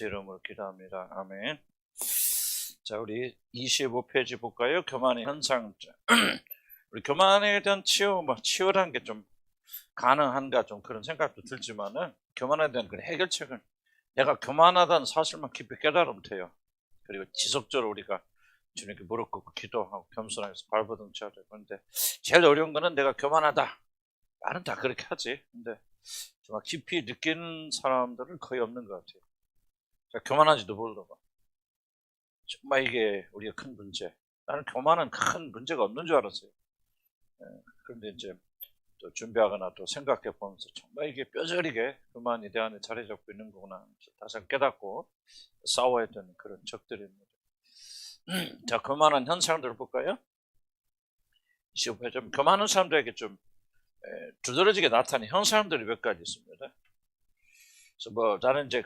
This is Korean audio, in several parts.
예수 이름으로 기도합니다. 아멘. 자, 우리 25페이지 볼까요? 교만의 현상. 우리 교만에 대한 치유란 게 좀 가능한가 좀 그런 생각도 들지만은 교만에 대한 그 해결책은 내가 교만하다는 사실만 깊이 깨달으면 돼요. 그리고 지속적으로 우리가 주님께 무릎 꿇고 기도하고 겸손하게서 발버둥쳐야 돼요. 그런데 제일 어려운 거는 내가 교만하다. 말은 다 그렇게 하지. 근데 정말 깊이 느끼는 사람들은 거의 없는 것 같아요. 교만한지도 모르고. 정말 이게 우리가 큰 문제. 나는 교만은 큰 문제가 없는 줄 알았어요. 그런데 이제 또 준비하거나 또 생각해 보면서 정말 이게 뼈저리게 교만이 내 안에 자리 잡고 있는 거구나. 다시 깨닫고 싸워야 되는 그런 적들입니다. 자, 교만한 현상들을 볼까요? 25회 좀 교만한 사람들에게 좀 두드러지게 나타나는 현상들이 몇 가지 있습니다. 그래서 나는 이제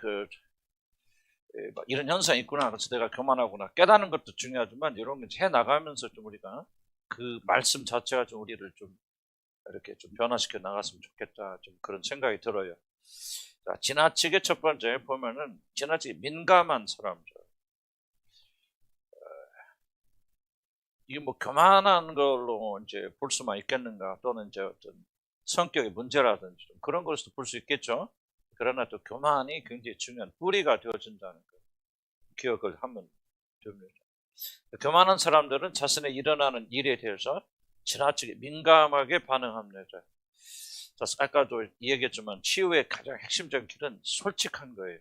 이런 현상이 있구나. 그래서 내가 교만하구나. 깨닫는 것도 중요하지만 이런 거 해 나가면서 좀 우리가 그 말씀 자체가 좀 우리를 좀 이렇게 좀 변화시켜 나갔으면 좋겠다. 좀 그런 생각이 들어요. 자, 지나치게 첫 번째 보면은 지나치게 민감한 사람들. 이게 교만한 걸로 이제 볼 수만 있겠는가, 또는 이제 어떤 성격의 문제라든지 좀 그런 것으로 볼 수 있겠죠. 그러나 또 교만이 굉장히 중요한 뿌리가 되어진다는 거 기억을 하면 됩니다. 교만한 사람들은 자신의 일어나는 일에 대해서 지나치게 민감하게 반응합니다. 자, 아까도 얘기했지만 치유의 가장 핵심적인 길은 솔직한 거예요.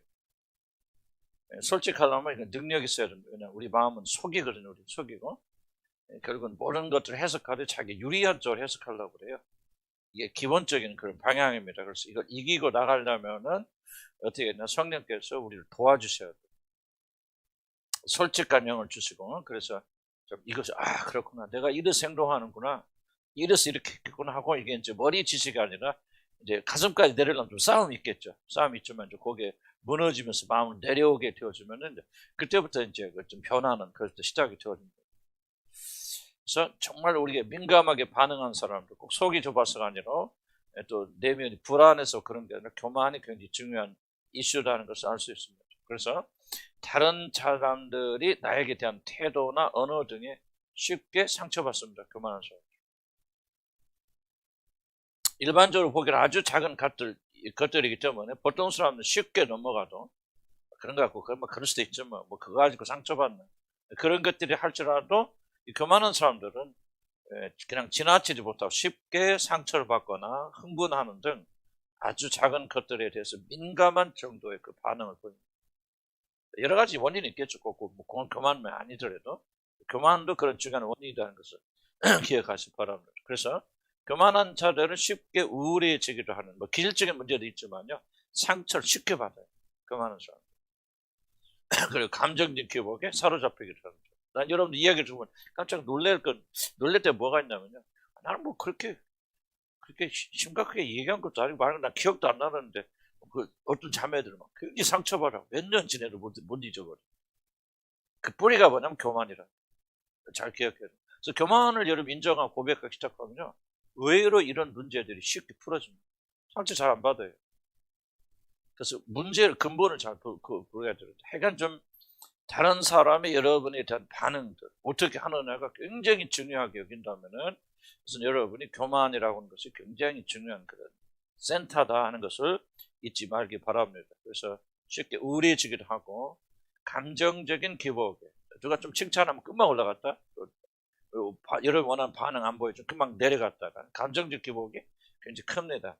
솔직하려면 능력이 있어야 됩니다. 왜냐하면 우리 마음은 속이거든요. 우리 속이고 결국은 모든 것들을 해석하되 자기 유리한 쪽으로 해석하려고 그래요. 이게 기본적인 그런 방향입니다. 그래서 이걸 이기고 나가려면은 어떻게 했나 성령께서 우리를 도와주셔야 돼요. 솔직한 영을 주시고, 그래서 좀 이것을 그렇구나, 내가 이래서 행동하는구나, 이래서 이렇게 했구나 하고, 이게 이제 머리 지식이 아니라 이제 가슴까지 내려가면 좀 싸움이 있겠죠. 싸움이 있지만 이제 거기에 무너지면서 마음을 내려오게 되어지면은 그때부터 이제 좀 변화는 그때부터 시작이 되어집니다. 그래서 정말 우리가 민감하게 반응한 사람들, 꼭 속이 좁아서가 아니라 또 내면이 불안해서 그런 게 아니라 교만이 굉장히 중요한 이슈라는 것을 알 수 있습니다. 그래서 다른 사람들이 나에게 대한 태도나 언어 등에 쉽게 상처받습니다. 교만한 사람. 일반적으로 보기에는 아주 작은 것들이기 때문에 보통 사람은 쉽게 넘어가도 그런 거 갖고 그럴 수도 있죠. 그거 가지고 상처받는 그런 것들이 할지라도 이 교만한 사람들은 그냥 지나치지 못하고 쉽게 상처를 받거나 흥분하는 등 아주 작은 것들에 대해서 민감한 정도의 그 반응을 보입니다. 여러 가지 원인이 있겠죠. 꼭 교만만 아니더라도 교만도 그런 중요한 원인이라는 것을 기억하시기 바랍니다. 그래서 교만한 자들은 쉽게 우울해지기도 하는 기질적인 문제도 있지만요, 상처를 쉽게 받아요. 교만한 사람. 그리고 감정적 기복에 사로잡히기도 합니다. 난 여러분들 이야기를 들으면 깜짝 놀랄 때 뭐가 있냐면요, 나는 그렇게 심각하게 얘기한 것도 아니고 난 기억도 안 나는데 어떤 자매들은 굉장히 상처받아 몇 년 지내도 못 잊어버려. 그 뿌리가 뭐냐면 교만이라. 잘 기억해야 돼. 그래서 교만을 여러분 인정하고 고백하기 시작하면요, 의외로 이런 문제들이 쉽게 풀어집니다. 상처 잘 안 받아요. 그래서 문제를 근본을 잘 보여야 돼요. 하여간 좀 다른 사람의 여러분에 대한 반응들 어떻게 하느냐가 굉장히 중요하게 여긴다면은, 그래서 여러분이 교만이라고 하는 것이 굉장히 중요한 그런 센터다 하는 것을 잊지 말기 바랍니다. 그래서 쉽게 우울해지기도 하고, 감정적인 기복에 누가 좀 칭찬하면 금방 올라갔다, 여러분 원하는 반응 안 보여주면 금방 내려갔다가 감정적 기복이 굉장히 큽니다.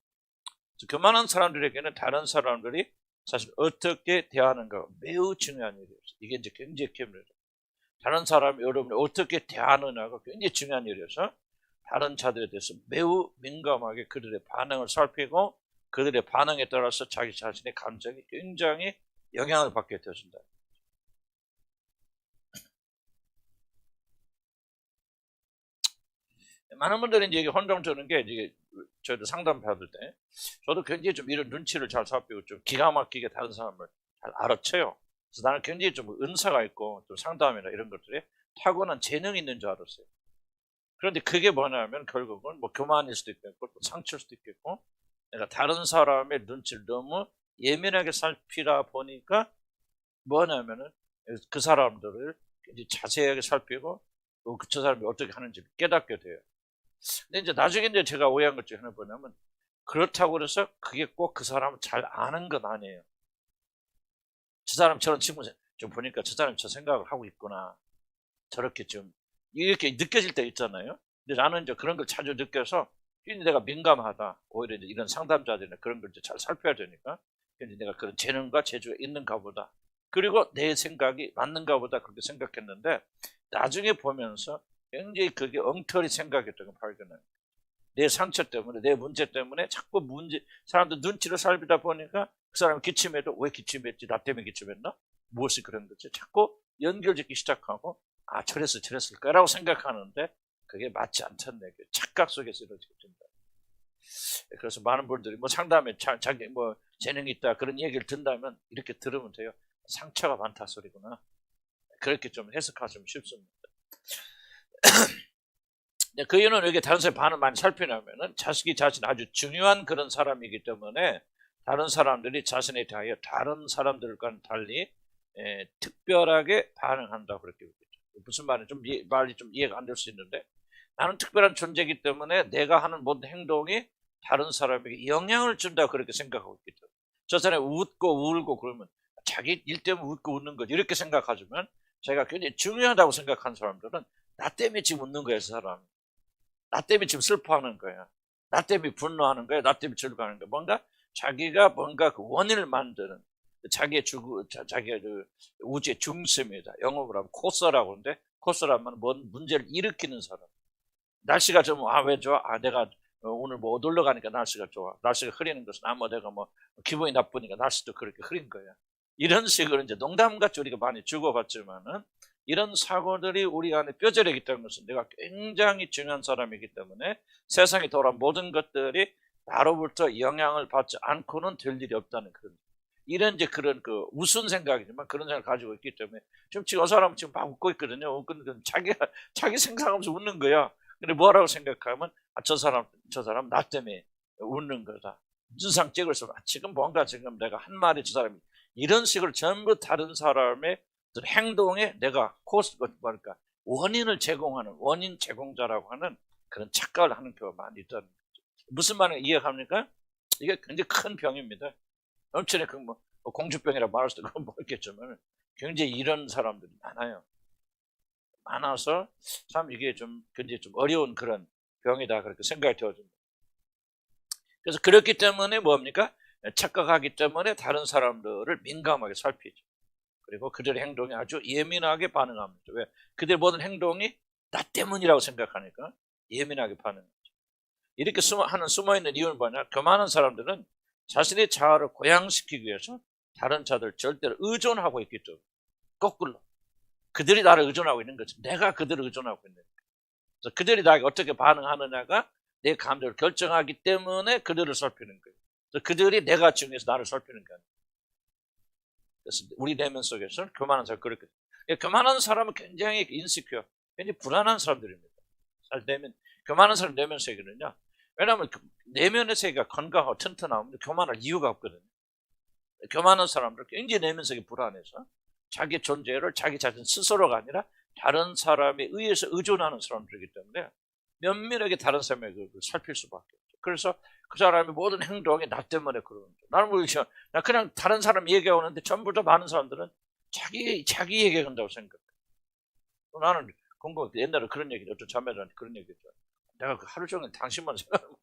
그래서 교만한 사람들에게는 다른 사람들이 사실 어떻게 대하는가 매우 중요한 일이에요. 이게 이제 굉장히 큽니다. 다른 사람이 여러분이 어떻게 대하느냐가 굉장히 중요한 일이어서 다른 자들에 대해서 매우 민감하게 그들의 반응을 살피고 그들의 반응에 따라서 자기 자신의 감정이 굉장히 영향을 받게 되어진다. 많은 분들이 이제 혼동 주는 게, 이제 저희도 상담 받을 때 저도 굉장히 좀 이런 눈치를 잘 살피고 좀 기가 막히게 다른 사람을 잘 알아채요. 그래서 나는 굉장히 좀 은사가 있고 또 상담이나 이런 것들에 타고난 재능이 있는 줄 알았어요. 그런데 그게 뭐냐면 결국은 교만일 수도 있겠고 또 상처일 수도 있겠고, 내가 다른 사람의 눈치를 너무 예민하게 살피다 보니까 뭐냐면은 그 사람들을 이제 자세하게 살피고 또 그 사람이 어떻게 하는지 깨닫게 돼요. 근데 이제 나중에 이제 제가 오해한 것 중에 하나 뭐냐면 그렇다고 해서 그게 꼭 그 사람을 잘 아는 건 아니에요. 저 사람 저런 친구 좀 보니까 저 사람 저 생각을 하고 있구나. 저렇게 좀 이렇게 느껴질 때 있잖아요. 근데 나는 이제 그런 걸 자주 느껴서 내가 민감하다. 오히려 이제 이런 상담자들이나 그런 걸 잘 살펴야 되니까. 근데 내가 그런 재능과 재주가 있는가 보다. 그리고 내 생각이 맞는가 보다 그렇게 생각했는데 나중에 보면서 굉장히 그게 엉터리 생각이었던 걸 발견해요. 내 상처 때문에 내 문제 때문에 자꾸 사람들 눈치를 살피다 보니까 그 사람이 기침해도 왜 기침했지? 나 때문에 기침했나? 무엇이 그런 거지? 자꾸 연결짓기 시작하고 저랬을까라고 생각하는데 그게 맞지 않다는 얘기. 착각 속에서 이루어지게 된다. 그래서 많은 분들이 뭐 상담에 자기 뭐 재능이 있다 그런 얘기를 듣는다면 이렇게 들으면 돼요. 상처가 많다 소리구나. 그렇게 좀 해석하시면 쉽습니다. 그 이유는 이렇게 다른 사람의 반응을 많이 살피냐면은 자신이 아주 중요한 그런 사람이기 때문에 다른 사람들이 자신에 대하여 다른 사람들과는 달리 특별하게 반응한다고 그렇게 얘기했죠. 무슨 말인지 말이 좀 이해가 안 될 수 있는데 나는 특별한 존재이기 때문에 내가 하는 모든 행동이 다른 사람에게 영향을 준다고 그렇게 생각하고 있기 때문에 저 사람이 웃고 울고 그러면 자기 일 때문에 웃고 웃는 거지 이렇게 생각하지만 제가 굉장히 중요하다고 생각하는 사람들은 나 때문에 지금 웃는 거야, 저 사람. 나 때문에 지금 슬퍼하는 거야. 나 때문에 분노하는 거야. 나 때문에 즐거워하는 거야. 뭔가 그 원인을 만드는 자기의 그 우주의 중심이다. 영어로 하면 코서라고 하는데 코서라면 뭔 문제를 일으키는 사람. 날씨가 좀 왜 좋아? 내가 오늘 뭐 어디로 가니까 날씨가 좋아. 날씨가 흐리는 것은 내가 뭐 기분이 나쁘니까 날씨도 그렇게 흐린 거야. 이런 식으로 이제 농담같이 우리가 많이 주고받지만은 이런 사고들이 우리 안에 뼈저리게 있다는 것은 내가 굉장히 중요한 사람이기 때문에 세상에 돌아온 모든 것들이 나로부터 영향을 받지 않고는 될 일이 없다는 이런 이제 그런 그 우스운 생각이지만 그런 생각을 가지고 있기 때문에 지금 저 사람은 지금 막 웃고 있거든요. 웃거든 자기 생각하면서 웃는 거야. 근데 뭐라고 생각하면 저 사람 나 때문에 웃는 거다. 눈상 찍을서 지금 뭔가 지금 내가 한 말이 저 사람이 이런 식으로 전부 다른 사람의 행동에 내가 뭐랄까 원인을 제공하는 원인 제공자라고 하는 그런 착각을 하는 경우가 많이 있다는 거죠. 무슨 말을 이해합니까? 이게 굉장히 큰 병입니다. 엄청나게 뭐 공주병이라 말할 수도 있겠지만 굉장히 이런 사람들이 많아서 참 이게 좀 굉장히 좀 어려운 그런 병이다 그렇게 생각이 되어집니다. 그래서 그렇기 때문에 뭡니까? 착각하기 때문에 다른 사람들을 민감하게 살피죠. 그리고 그들의 행동에 아주 예민하게 반응합니다. 왜? 그들의 모든 행동이 나 때문이라고 생각하니까 예민하게 반응하죠. 이렇게 숨어있는 이유는 뭐냐? 교만한 사람들은 자신의 자아를 고양시키기 위해서 다른 자들 절대로 의존하고 있기 때문에 거꾸로 그들이 나를 의존하고 있는 거지. 내가 그들을 의존하고 있는 거야. 그래서 그들이 나에게 어떻게 반응하느냐가 내 감정을 결정하기 때문에 그들을 살피는 거예요. 그래서 그들이 내가 중요해서 나를 살피는 거야. 그래서 우리 내면 속에서는 교만한 사람 그렇게. 교만한 사람은 굉장히 인시큐어, 굉장히 불안한 사람들입니다. 교만한 사람 내면 세계는요. 왜냐하면 내면의 세계가 건강하고 튼튼하면 교만할 이유가 없거든요. 교만한 사람들 굉장히 내면 세계 불안해서 자기 존재를 자기 자신 스스로가 아니라 다른 사람에 의해서 의존하는 사람들이기 때문에 면밀하게 다른 사람에게 살필 수밖에 없죠. 그래서 그 사람의 모든 행동이 나 때문에 그러는 거죠. 나는 모르겠어. 나 그냥 다른 사람 얘기하는데 전부 다 많은 사람들은 자기 얘기한다고 생각해. 나는 궁금해. 옛날에 그런 얘기, 어떤 자매들한테 그런 얘기 했죠. 내가 하루 종일 당신만 생각하고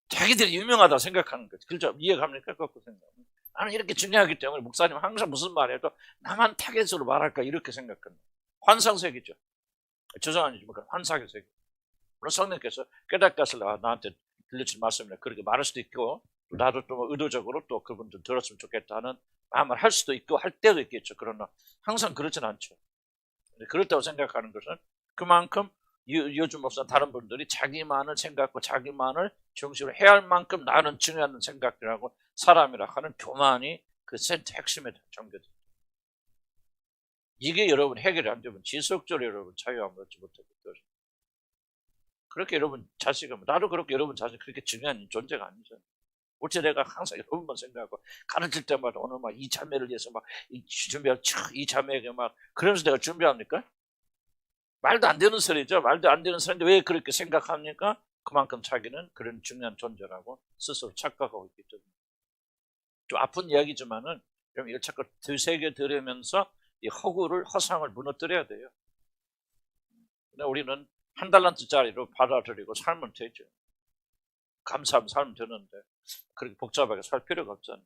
자기들이 유명하다고 생각하는 거지. 그렇죠? 이해갑니까? 그렇게 생각하면. 나는 이렇게 중요하기 때문에 목사님 항상 무슨 말해도 나만 타겟으로 말할까 이렇게 생각합니다. 환상세계죠. 죄송하지만 환상세계. 물론 성령께서 깨닫게 나한테 들려준 말씀이라 그렇게 말할 수도 있고 나도 또 의도적으로 또 그분들 들었으면 좋겠다는 마음을 할 수도 있고 할 때도 있겠죠. 그러나 항상 그렇지는 않죠. 그렇다고 생각하는 것은 그만큼 요즘 목사 다른 분들이 자기만을 생각하고 자기만을 중심으로 해야 할 만큼 나는 중요한 생각이라고 사람이라 하는 교만이 그 핵심에 잠겨져. 이게 여러분 해결이 안 되면 지속적으로 여러분 자유함을 얻지 못하게 되죠. 그렇게 여러분 자식은 나도 그렇게 여러분 자식 그렇게 중요한 존재가 아니죠. 우리 내가 항상 여러 번 생각하고 가르칠 때마다 오늘 막 이 자매를 위해서 막 준비할 이 자매에게 막 그러면서 내가 준비합니까? 말도 안 되는 소리죠. 말도 안 되는 소리인데 왜 그렇게 생각합니까? 그만큼 자기는 그런 중요한 존재라고 스스로 착각하고 있기 때문에. 좀 아픈 이야기지만은 이걸 자꾸 되새겨 들으면서 이 허상을 무너뜨려야 돼요. 근데 우리는 $1달러짜리로 받아들이고 살면 되죠. 감사하면 살면 되는데 그렇게 복잡하게 살 필요가 없잖아요.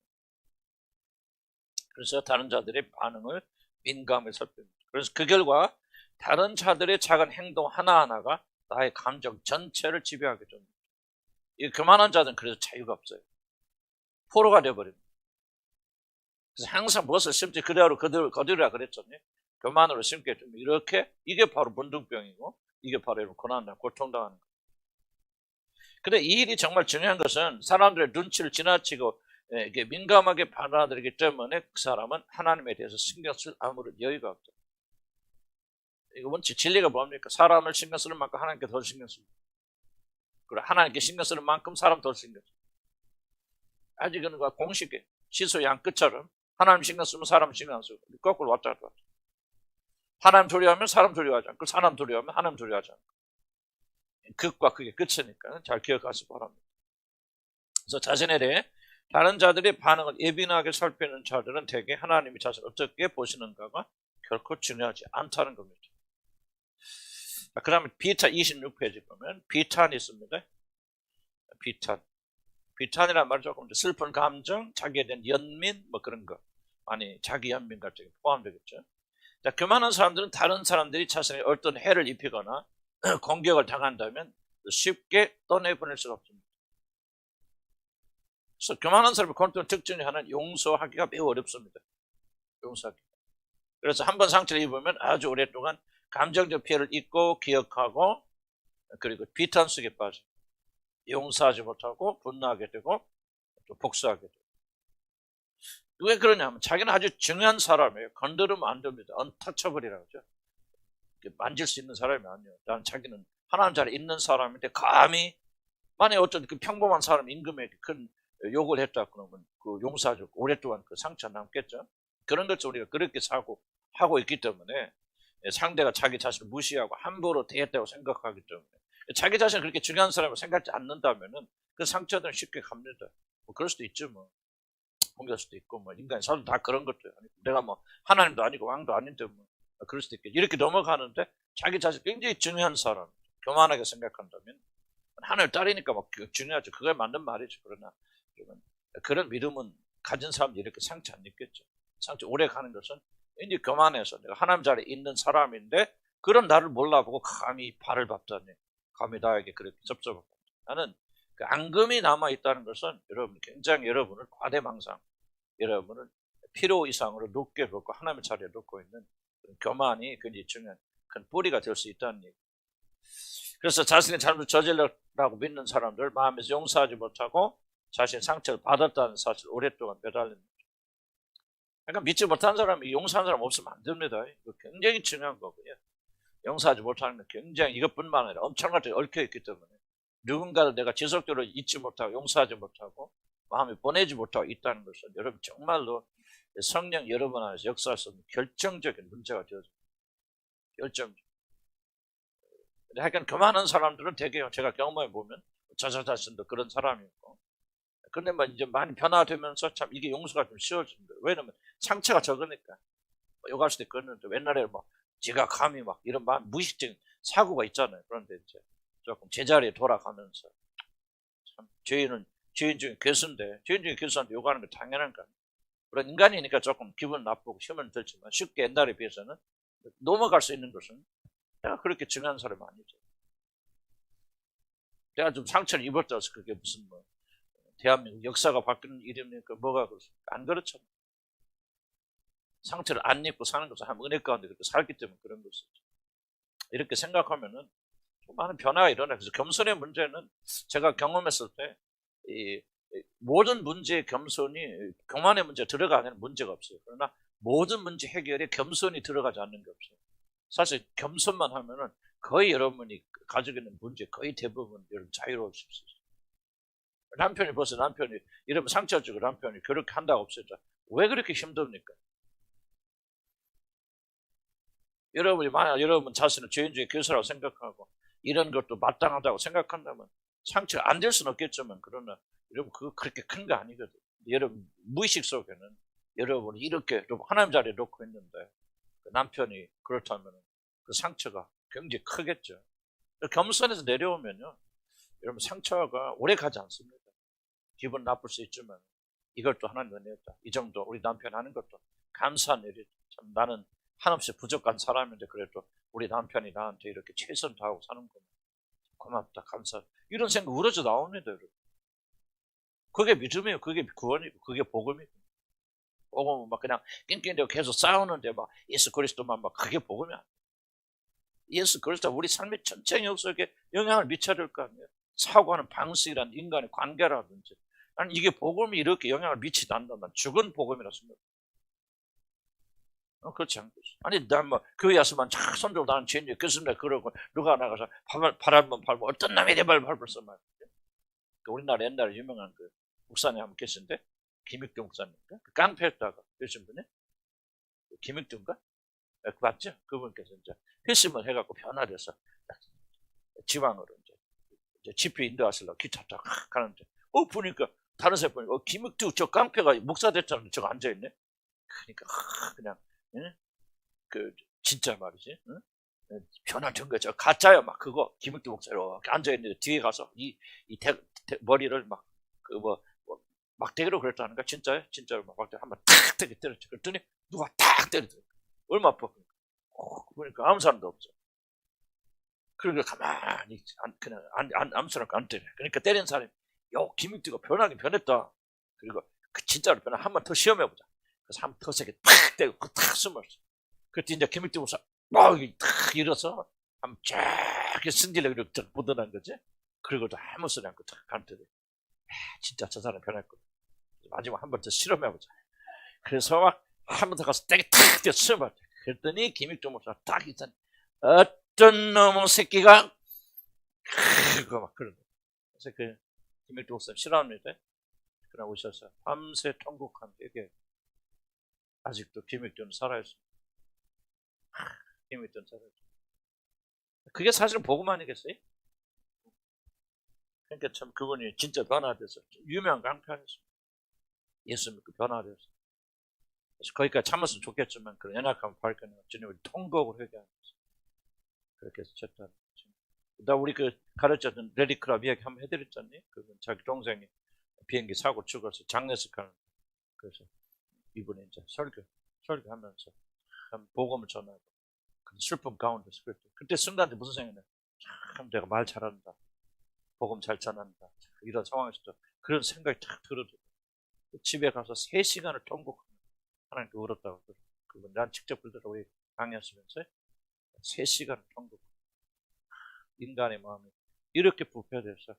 그래서 다른 자들의 반응을 민감하게 살펴봅니다. 그래서 그 결과 다른 자들의 작은 행동 하나하나가 나의 감정 전체를 지배하게 됩니다. 이 교만한 자들은 그래서 자유가 없어요. 포로가 되어버립니다. 그래서 항상 무엇을 심지 그대로 거두라 그랬잖아요. 교만으로 심게 되면 이렇게 이게 바로 문둥병이고 이게 바로 이런 고난과 고통당하는 거예요. 근데 이 일이 정말 중요한 것은 사람들의 눈치를 지나치고 이게 민감하게 받아들이기 때문에 그 사람은 하나님에 대해서 신경 쓸 아무런 여유가 없다. 이거 원칙 진리가 뭡니까? 사람을 신경 쓰는 만큼 하나님께 더 신경 씁니다. 그리고 하나님께 신경 쓰는 만큼 사람 더 신경 씁니다. 아직은 공식에 시소 양 끝처럼 하나님 신경 쓰면 사람 신경 안 쓰고 거꾸로 왔다 갔다. 하나님 두려워하면 사람 두려워하지 않고 사람 두려워하면 하나님 두려워하지 않고 극과 극의 끝이니까 잘 기억하시기 바랍니다. 그래서 자신에 대해 다른 자들의 반응을 예민하게 살피는 자들은 대개 하나님이 자신을 어떻게 보시는가가 결코 중요하지 않다는 겁니다. 그 다음에 비탄 26페이지 보면 비탄이 있습니다. 비탄이란 말은 조금 슬픈 감정, 자기에 대한 연민 뭐 그런 거 아니 자기 연민 같은 게 포함되겠죠. 자, 교만한 사람들은 다른 사람들이 자신에게 어떤 해를 입히거나 공격을 당한다면 쉽게 떠내보낼 수가 없습니다. 그래서 교만한 사람의 공통 특징이 하나는 용서하기가 매우 어렵습니다. 용서하기. 그래서 한번 상처를 입으면 아주 오랫동안 감정적 피해를 잊고 기억하고 그리고 비탄 속에 빠져 용서하지 못하고 분노하게 되고 또 복수하게 되고. 왜 그러냐면 자기는 아주 중요한 사람이에요. 건드리면 안 됩니다. 언터처블이라고 하죠. 만질 수 있는 사람이 아니에요. 나는 자기는 하나님 자리에 있는 사람인데 감히 만약에 어떤 그 평범한 사람 임금에게 큰 욕을 했다 그러면 그 용서하지 오랫동안 그 상처 남겠죠. 그런 것을 우리가 그렇게 하고 있기 때문에 상대가 자기 자신을 무시하고 함부로 대했다고 생각하기 때문에 자기 자신을 그렇게 중요한 사람으로 생각하지 않는다면은 그 상처들은 쉽게 갑니다. 뭐 그럴 수도 있죠. 뭐 공격할 수도 있고 뭐 인간이 사람 다 그런 것도 아니고 내가 뭐 하나님도 아니고 왕도 아닌데 뭐 그럴 수도 있겠죠. 이렇게 넘어가는데 자기 자신 굉장히 중요한 사람 교만하게 생각한다면 하늘 딸이니까 뭐 중요하죠. 그게 맞는 말이죠. 그러나 그런 믿음은 가진 사람들이 이렇게 상처 안 입겠죠. 상처 오래 가는 것은 이제 교만해서 내가 하나님 자리에 있는 사람인데 그런 나를 몰라보고 감히 발을 밟다니 감히 나에게 그렇게 섭섭하고 나는 그 앙금이 남아있다는 것은 여러분 굉장히 여러분을 과대망상 여러분을 필요 이상으로 높게 놓고 하나님의 자리에 놓고 있는 교만이 굉장히 중요한 큰 뿌리가 될 수 있다는 얘기. 그래서 자신의 잘못을 저질렀다고 믿는 사람들 마음에서 용서하지 못하고 자신의 상처를 받았다는 사실을 오랫동안 매달립니다. 그러니까 믿지 못한 사람이 용서하는 사람 없으면 안 됩니다. 이거 굉장히 중요한 거고요. 용서하지 못하는 건 굉장히 이것뿐만 아니라 엄청나게 얽혀있기 때문에 누군가를 내가 지속적으로 잊지 못하고 용서하지 못하고 마음에 보내지 못하고 있다는 것은 여러분 정말로 성령 여러분 안에서 역사할 수 없는 결정적인 문제가 되어집니다. 결정적. 하여간 교만한 사람들은 대개 제가 경험해 보면 저 자신도 그런 사람이고 근데 뭐 이제 많이 변화되면서 참 이게 용서가 좀 쉬워집니다. 왜냐면 상처가 적으니까 욕할 수도 있겠는데 옛날에 뭐 제가 감히 막 이런 무의식적인 사고가 있잖아요. 그런데 이제 조금 제자리에 돌아가면서 참 죄인 중에 괴수인데 죄인 중에 괴수한테 욕하는 게 당연한 거 아니에요. 그런 인간이니까 조금 기분 나쁘고 힘은 들지만 쉽게 옛날에 비해서는 넘어갈 수 있는 것은 내가 그렇게 중요한 사람이 아니죠. 내가 좀 상처를 입었다 해서 그게 무슨 뭐 대한민국 역사가 바뀌는 일입니까? 뭐가 그렇습니까? 안 그렇잖아요. 상처를 안 입고 사는 것은 한 은혜 가운데 그렇게 살기 때문에 그런 것이죠. 이렇게 생각하면은 좀 많은 변화가 일어나요. 그래서 겸손의 문제는 제가 경험했을 때 이 모든 문제의 겸손이 교만의 문제에 들어가는 문제가 없어요. 그러나 모든 문제 해결에 겸손이 들어가지 않는 게 없어요. 사실 겸손만 하면은 거의 여러분이 가지고 있는 문제 거의 대부분 여러분 자유로울 수 있어요. 남편이 벌써 남편이 이러면 상처 주고 남편이 그렇게 한다고 없어져. 왜 그렇게 힘듭니까? 여러분이 만약 여러분 자신을 죄인 중에 교사라고 생각하고 이런 것도 마땅하다고 생각한다면 상처가 안 될 수는 없겠지만 그러나 여러분 그거 그렇게 큰 거 아니거든. 여러분 무의식 속에는 여러분이 이렇게 하나님 자리에 놓고 있는데 그 남편이 그렇다면 그 상처가 굉장히 크겠죠. 겸손해서 내려오면요, 여러분 상처가 오래 가지 않습니다. 기분 나쁠 수 있지만 이걸 또 하나님 은혜였다. 이 정도 우리 남편 하는 것도 감사한 일이죠. 참 나는 한없이 부족한 사람인데 그래도 우리 남편이 나한테 이렇게 최선 다하고 사는구나. 고맙다, 감사. 이런 생각 우러져 나옵니다, 여러분. 그게 믿음이에요. 그게 구원이고, 그게 복음이고. 복음은 막 그냥 낑낑대고 계속 싸우는데 막 예수 그리스도만 막 그게 복음이 아니에요. 예수 그리스도 우리 삶의 전체 역사에 영향을 미쳐야 될 거 아니에요. 사고하는 방식이란 인간의 관계라든지. 나는 이게 복음이 이렇게 영향을 미치지 않는다면 죽은 복음이라 생각해요. 그렇지 않겠어. 아니, 난 뭐, 교회 와서만 쫙 손들고 나는 죄인지 교수님 그러고, 누가 나가서 발 한번 밟고, 어떤 놈이 내 발 밟았어, 말이야. 우리나라 옛날에 유명한 그 목사님 한 분 계신데, 김익두 목사님인가? 그 깡패였다가, 계신 분이? 김익두인가? 그 맞죠? 그분께서 이제 회심을 해갖고 변화돼서, 지방으로 이제 집회 인도하시려고 기차 타고 가는데, 보니까, 다른 사람 보니까, 김익두 저 깡패가 목사 됐잖아. 저거 앉아있네? 그러니까, 그냥, 응? 그 진짜 말이지, 응? 변화된 거죠. 가짜야 막 그거 김익두 목사 이렇게 앉아 있는데 뒤에 가서 이 머리를 막 그 뭐 막대기로 그랬다는 거 진짜요? 진짜로 막 막대기 한번 탁 때렸지. 그랬더니 누가 탁 때리더라고. 얼마 아파. 그러니까 아무 사람도 없어. 그러니까 가만히 그냥 아무 사람도 안 때려. 그러니까 때린 사람이 김익두가 변하긴 변했다. 그리고 그 진짜로 변화 한번 더 시험해보자. 그래서 한 번 더 세게 탁 때리고 탁 숨었어. 그때 이제 김익두 목사 탁 일어서 한번 쫙 승질내고 이렇게 보더란 거지. 그리고도 아무 소리 않고 탁 가는데 진짜 저 사람 변했거든. 마지막 한 번 더 실험해보자. 그래서 막 한 번 더 가서 탁 때려 숨었대. 그랬더니 김익두 목사 딱 있잖아. 어떤 놈의 새끼가 그거 막 그러네. 그래서 그 김익두 목사 싫어합니다. 그러나 오셔서 밤새 통곡한 되게 아직도 김익두는 살아있습니다. 김익두는 살아있습니다. 그게 사실은 복음 아니겠어요? 그러니까 참 그분이 진짜 변화돼서 유명한 강타였습니다. 예수 믿고 변화돼서. 그래서 거기까지 참았으면 좋겠지만 그런 연약함을 발견해 주님을 통곡을 회개하면서 그렇게 해서 쳤다. 나 우리 그 가르쳤던 레리크랍 이야기 한번 해드렸잖니? 그분 자기 동생이 비행기 사고 죽어서 장례식 하는. 그래서 이분이 이제 설교하면서 복음을 전하고 슬픔 가운데서 그때 순간에 무슨 생각이 참 내가 말 잘한다. 복음 잘 전한다. 이런 상황에서도 그런 생각이 탁 들어도 집에 가서 3시간을 통곡하면 하나님께 울었다고. 그분 난 직접 그러더라. 우리 강의하시면서 3시간을 통곡. 인간의 마음이 이렇게 부패돼서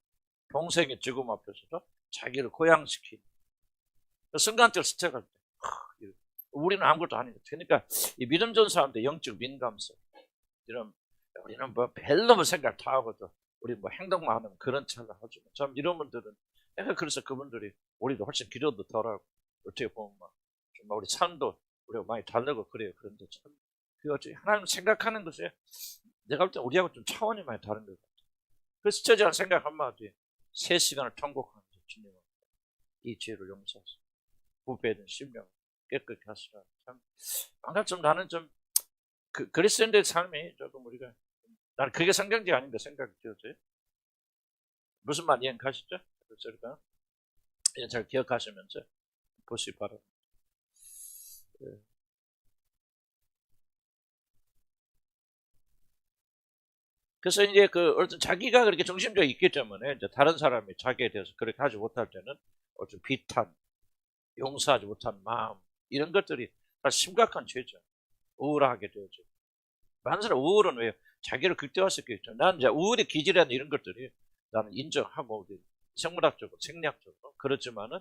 동생의 죽음 앞에서도 자기를 고양시키는 그 순간적으로 스쳐갈 때 우리는 아무것도 아니거든. 그러니까 이 믿음 좋은 사람들 영적 민감성 우리는 뭐 별로 뭐 생각 다 하거든. 우리 뭐 행동만 하면 그런 척을 하죠. 참 이런 분들은 내가 그래서 그분들이 우리도 훨씬 기도도 덜하고 어떻게 보면 막 우리 삶도 우리가 많이 다르고 그래요. 그런데 참 그 어떻게 하나님 생각하는 것이 내가 볼 때 우리하고 좀 차원이 많이 다른 것 같아요. 그래서 저자는 생각 한마디 3시간을 통곡하면서 주님 이 죄를 용서하시고 부패된 심령 깨끗게 하시라. 참 뭔가 좀 나는 좀 그리스도인들의 삶이 조금 우리가 나는 그게 성경적 아닌가 생각이 들어요. 무슨 말 이해 가시죠? 그러니까 잘 기억하시면서 보시기 바랍니다. 그래서 이제 어떤 자기가 그렇게 중심적이 있기 때문에 이제 다른 사람이 자기에 대해서 그렇게 하지 못할 때는 어떤 비탄, 용서하지 못한 마음 이런 것들이 심각한 죄죠. 우울하게 되죠. 많은 사람 우울은 왜 자기를 극대화시키죠. 나는 이제 우울의 기질이라는 이런 것들이 나는 인정하고 생물학적으로 생리학적으로 그렇지만은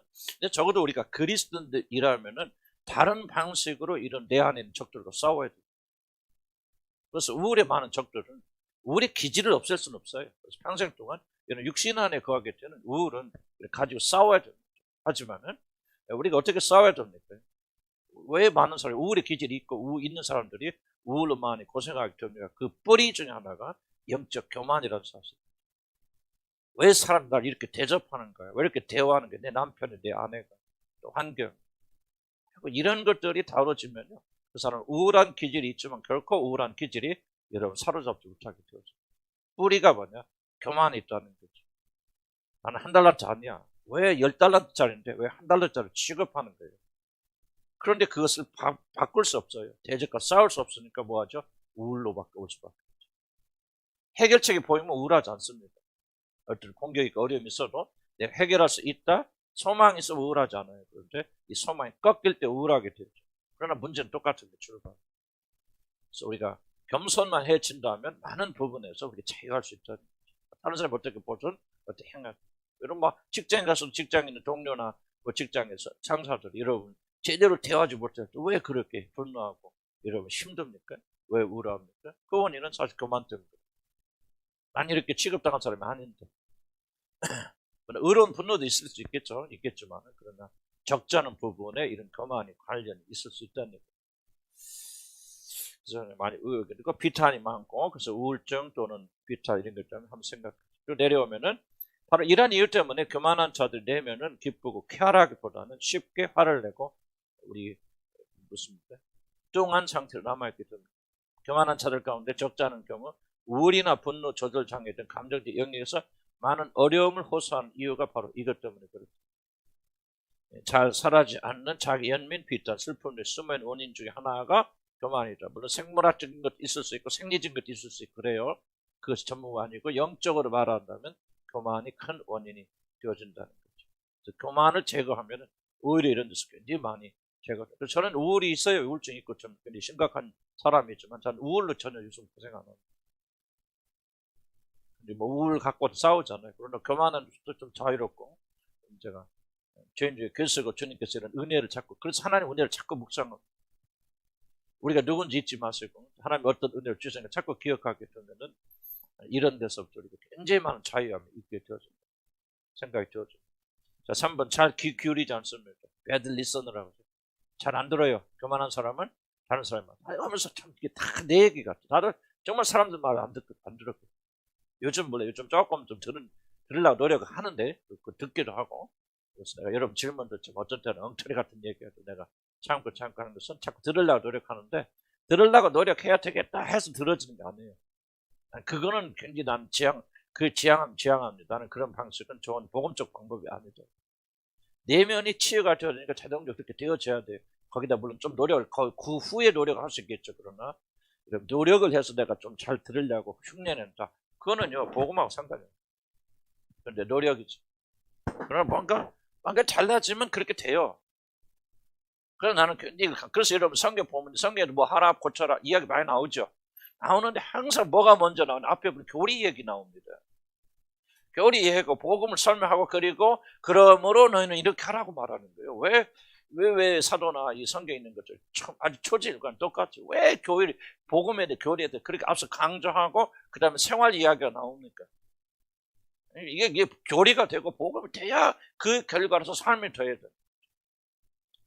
적어도 우리가 그리스도인들이라면은 다른 방식으로 이런 내 안에 있는 적들과 싸워야 돼요. 그래서 우울에 많은 적들은 우울의 기질을 없앨 수는 없어요. 그래서 평생 동안 이런 육신 안에 거하게 되는 우울은 가지고 싸워야 됩니다. 하지만은 우리가 어떻게 싸워야 됩니까? 왜 많은 사람이 우울의 기질이 있고 있는 사람들이 우울로 많이 고생하게 됩니까? 그 뿌리 중에 하나가 영적 교만이라는 사실. 왜 사람이 날 이렇게 대접하는 거야? 왜 이렇게 대화하는 거야? 내 남편이, 내 아내가, 또 환경. 이런 것들이 다뤄지면요, 그 사람은 우울한 기질이 있지만 결코 우울한 기질이 여러분 사로잡지 못하게 되죠. 뿌리가 뭐냐? 교만이 있다는 거죠. 나는 $1 아니야. 왜 $10짜리인데 왜 $1짜리 취급하는 거예요? 그런데 그것을 바꿀 수 없어요. 대적과 싸울 수 없으니까 뭐하죠? 우울로밖에 올 수밖에 없죠. 해결책이 보이면 우울하지 않습니다. 어떤 공격이 어려움이 있어도 내가 해결할 수 있다. 소망이 있으면 우울하지 않아요. 그런데 이 소망이 꺾일 때 우울하게 되죠. 그러나 문제는 똑같은 게 출발. 그래서 우리가 겸손만 해친다면 많은 부분에서 우리가 자유할 수 있다. 다른 사람이 어떻게 보든 어떻게 행할. 여러분 뭐 직장에 가서 직장인 동료나 뭐 직장에서 상사들 여러분 제대로 대화하지 못할 때 왜 그렇게 분노하고 여러분 힘듭니까? 왜 우울합니까? 그 원인은 사실 교만 때문입니다. 난 이렇게 취급당한 사람이 아닌데. 의로운 분노도 있을 수 있겠지만 그러나 적지 않은 부분에 이런 교만이 관련이 있을 수 있다는 얘기예요. 그래서 많이 그리고 비탄이 많고 그래서 우울증 또는 비탄 이런 것 때문에 한번 생각해요. 그리고 내려오면은 바로 이런 이유 때문에 교만한 자들 내면은 기쁘고 쾌활하기보다는 쉽게 화를 내고 우리 무슨 뚱한 상태로 남아있기 때문에 교만한 자들 가운데 적지 않은 경우 우울이나 분노 조절 장애 등 감정적 영역에서 많은 어려움을 호소하는 이유가 바로 이것 때문에 그렇죠. 잘 살아지 않는 자기 연민, 비탄, 슬픔의 숨은 원인 중에 하나가 교만이다. 물론 생물학적인 것도 있을 수 있고 생리적인 것도 있을 수 있고 그래요. 그것이 전부가 아니고 영적으로 말한다면 교만이 큰 원인이 되어진다는 거죠. 그래서 교만을 제거하면 오히려 이런 데서 굉장히 많이 제거돼요. 저는 우울이 있어요. 우울증이 있고 좀 굉장히 심각한 사람이지만 저는 우울로 전혀 요즘 고생 안 합니다. 뭐 우울 갖고 싸우잖아요. 그러나 교만은 좀 자유롭고 제가 죄인중에 글쓰고 주님께서 이런 은혜를 찾고 그래서 하나님 은혜를 자꾸 묵상하고 우리가 누군지 잊지 마시고 하나님 어떤 은혜를 주시는가 자꾸 기억하게 되면은 이런 데서부터 우리가 굉장히 많은 자유함이 있게 되어집니다. 생각이 되어집니다. 자, 3번 잘 귀 기울이지 않습니다. bad listener라고 하죠. 잘 안 들어요. 교만한 사람은 다른 사람이 하면서 참 이게 다 내 얘기 같아. 다들 정말 사람들 말 안 들었고 요즘 조금 좀 들으려고 노력하는데 그 듣기도 하고 그래서 내가 여러분 질문 듣지만 어떤 때는 엉터리 같은 얘기해도 내가 참고 하는 것은 자꾸 들으려고 노력하는데 들으려고 노력해야 되겠다 해서 들어지는 게 아니에요. 그거는 굉장히 난 지향합니다. 나는 그런 방식은 좋은 복음적 방법이 아니죠. 내면이 치유가 되어야 되니까 자동적으로 그렇게 되어져야 돼요. 거기다 물론 좀 그 후에 노력을 할 수 있겠죠. 그러나 노력을 해서 내가 좀 잘 들으려고 흉내낸다. 그거는요, 복음하고 상관이 없어요. 그런데 노력이지. 그러나 뭔가 잘나지면 그렇게 돼요. 그래서 나는 그래서 여러분 성경 보면 성경에도 뭐 하라 고쳐라 이야기 많이 나오죠. 나오는데 항상 뭐가 먼저 나오냐? 앞에 보면 교리 얘기 나옵니다. 교리 얘기하고 복음을 설명하고 그리고 그러므로 너희는 이렇게 하라고 말하는 거예요. 왜 사도나 이 성경에 있는 것들 아주 초지일관 똑같이 왜 복음에 대해 교리에 대해 그렇게 앞서 강조하고 그 다음에 생활 이야기가 나옵니까? 이게 교리가 되고 복음이 돼야 그 결과로서 삶이 돼야 돼.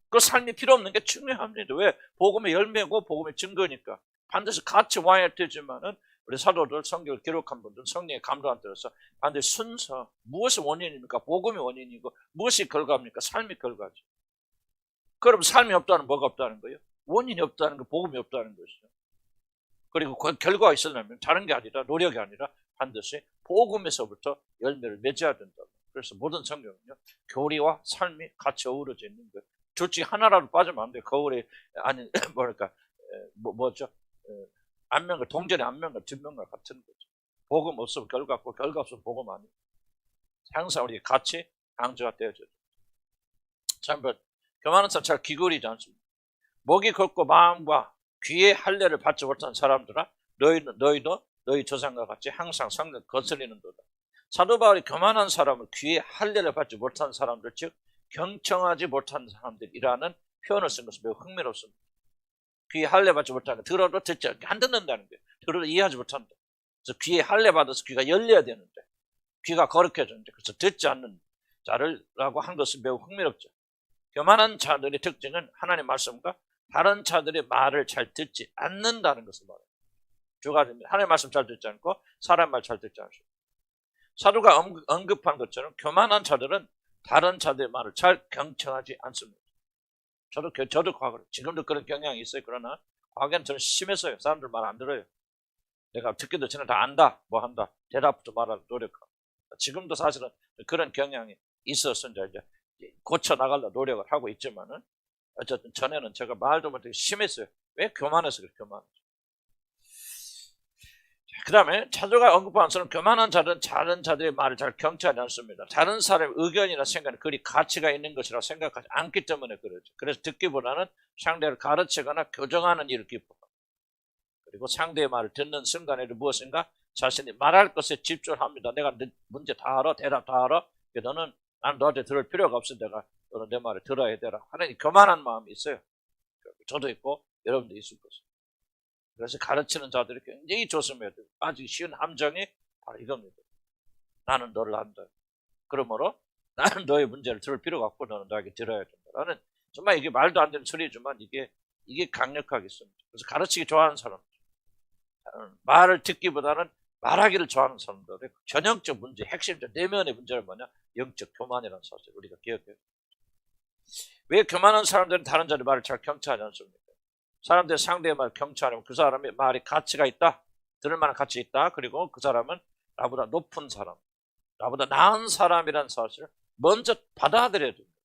그 삶이 필요 없는 게 중요합니다. 왜? 복음의 열매고 복음의 증거니까. 반드시 같이 와야 되지만은 우리 사도들 성경을 기록한 분들 성령의 감동을 들어서 반드시 순서 무엇이 원인입니까? 복음이 원인이고 무엇이 결과입니까? 삶이 결과죠. 그럼 삶이 없다는 뭐가 없다는 거예요? 원인이 없다는 거, 복음이 없다는 것이죠. 그리고 그 결과가 있으려면 다른 게 아니라 노력이 아니라 반드시 복음에서부터 열매를 맺어야 된다. 그래서 모든 성경은요 교리와 삶이 같이 어우러져 있는 거예요. 둘 중에 하나라도 빠지면 안 돼요. 거울에 아니 뭐죠? 안면과 동전의 안면과 뒷면과 같은 거죠. 복음 없으면 결과 없고 결과 없으면 복음 아니에요. 항상 우리 같이 강조가 되어져요. 참 교만한 사람 잘 기울이지 않습니다. 목이 걷고 마음과 귀의 할례를 받지 못한 사람들아 너희도 너희 조상과 같이 항상 성령을 거스리는도다. 사도 바울이 교만한 사람을 귀의 할례를 받지 못한 사람들 즉 경청하지 못한 사람들이라는 표현을 쓴 것은 매우 흥미롭습니다. 귀에 할례 받지 못하는 거 들어도 듣지 않게 안 듣는다는 거예요. 들어도 이해하지 못한다. 그래서 귀에 할례 받아서 귀가 열려야 되는데 귀가 거룩해졌는데 그래서 듣지 않는 자를라고 한 것은 매우 흥미롭죠. 교만한 자들의 특징은 하나님 말씀과 다른 자들의 말을 잘 듣지 않는다는 것을 말해요. 두 가지입니다. 하나님 말씀 잘 듣지 않고 사람 말 잘 듣지 않습니다. 사도가 언급한 것처럼 교만한 자들은 다른 자들의 말을 잘 경청하지 않습니다. 저도 과거로, 지금도 그런 경향이 있어요. 그러나 과거에는 저는 심했어요. 사람들 말 안 들어요. 내가 듣기도 전에 다 안다, 뭐 한다, 대답도 말하고 노력하고. 지금도 사실은 그런 경향이 있어서 이제 고쳐 나가려 노력을 하고 있지만은 어쨌든 전에는 제가 말도 못하게 심했어요. 왜? 교만해서 그래, 교만해서. 그 다음에 사도가 언급한 것은 교만한 자들은 다른 자들의 말을 잘 경청하지 않습니다. 다른 사람의 의견이나 생각은 그리 가치가 있는 것이라 생각하지 않기 때문에 그렇죠. 그래서 듣기보다는 상대를 가르치거나 교정하는 일을 기뻐합니다. 그리고 상대의 말을 듣는 순간에도 무엇인가 자신이 말할 것에 집중을 합니다. 내가 문제 다 알아, 대답 다 알아. 난 너한테 들을 필요가 없어. 너는 내 말을 들어야 되라 하는 교만한 마음이 있어요. 저도 있고 여러분도 있을 것입니다. 그래서 가르치는 자들이 굉장히 조심해야 돼요. 빠지기 쉬운 함정이 바로 이겁니다. 나는 너를 안다. 그러므로 나는 너의 문제를 들을 필요가 없고 너는 나에게 들어야 된다. 나는 정말 이게 말도 안 되는 소리지만 이게 강력하게 있습니다. 그래서 가르치기 좋아하는 사람, 말을 듣기보다는 말하기를 좋아하는 사람들의 전형적 문제, 핵심적 내면의 문제는 뭐냐? 영적 교만이라는 사실 우리가 기억해야 돼요. 왜 교만한 사람들은 다른 자의 말을 잘 경청하지 않습니까? 사람들이 상대의 말을 경청하면 그 사람의 말이 가치가 있다, 들을 만한 가치 있다. 그리고 그 사람은 나보다 높은 사람, 나보다 나은 사람이라는 사실을 먼저 받아들여야 됩니다.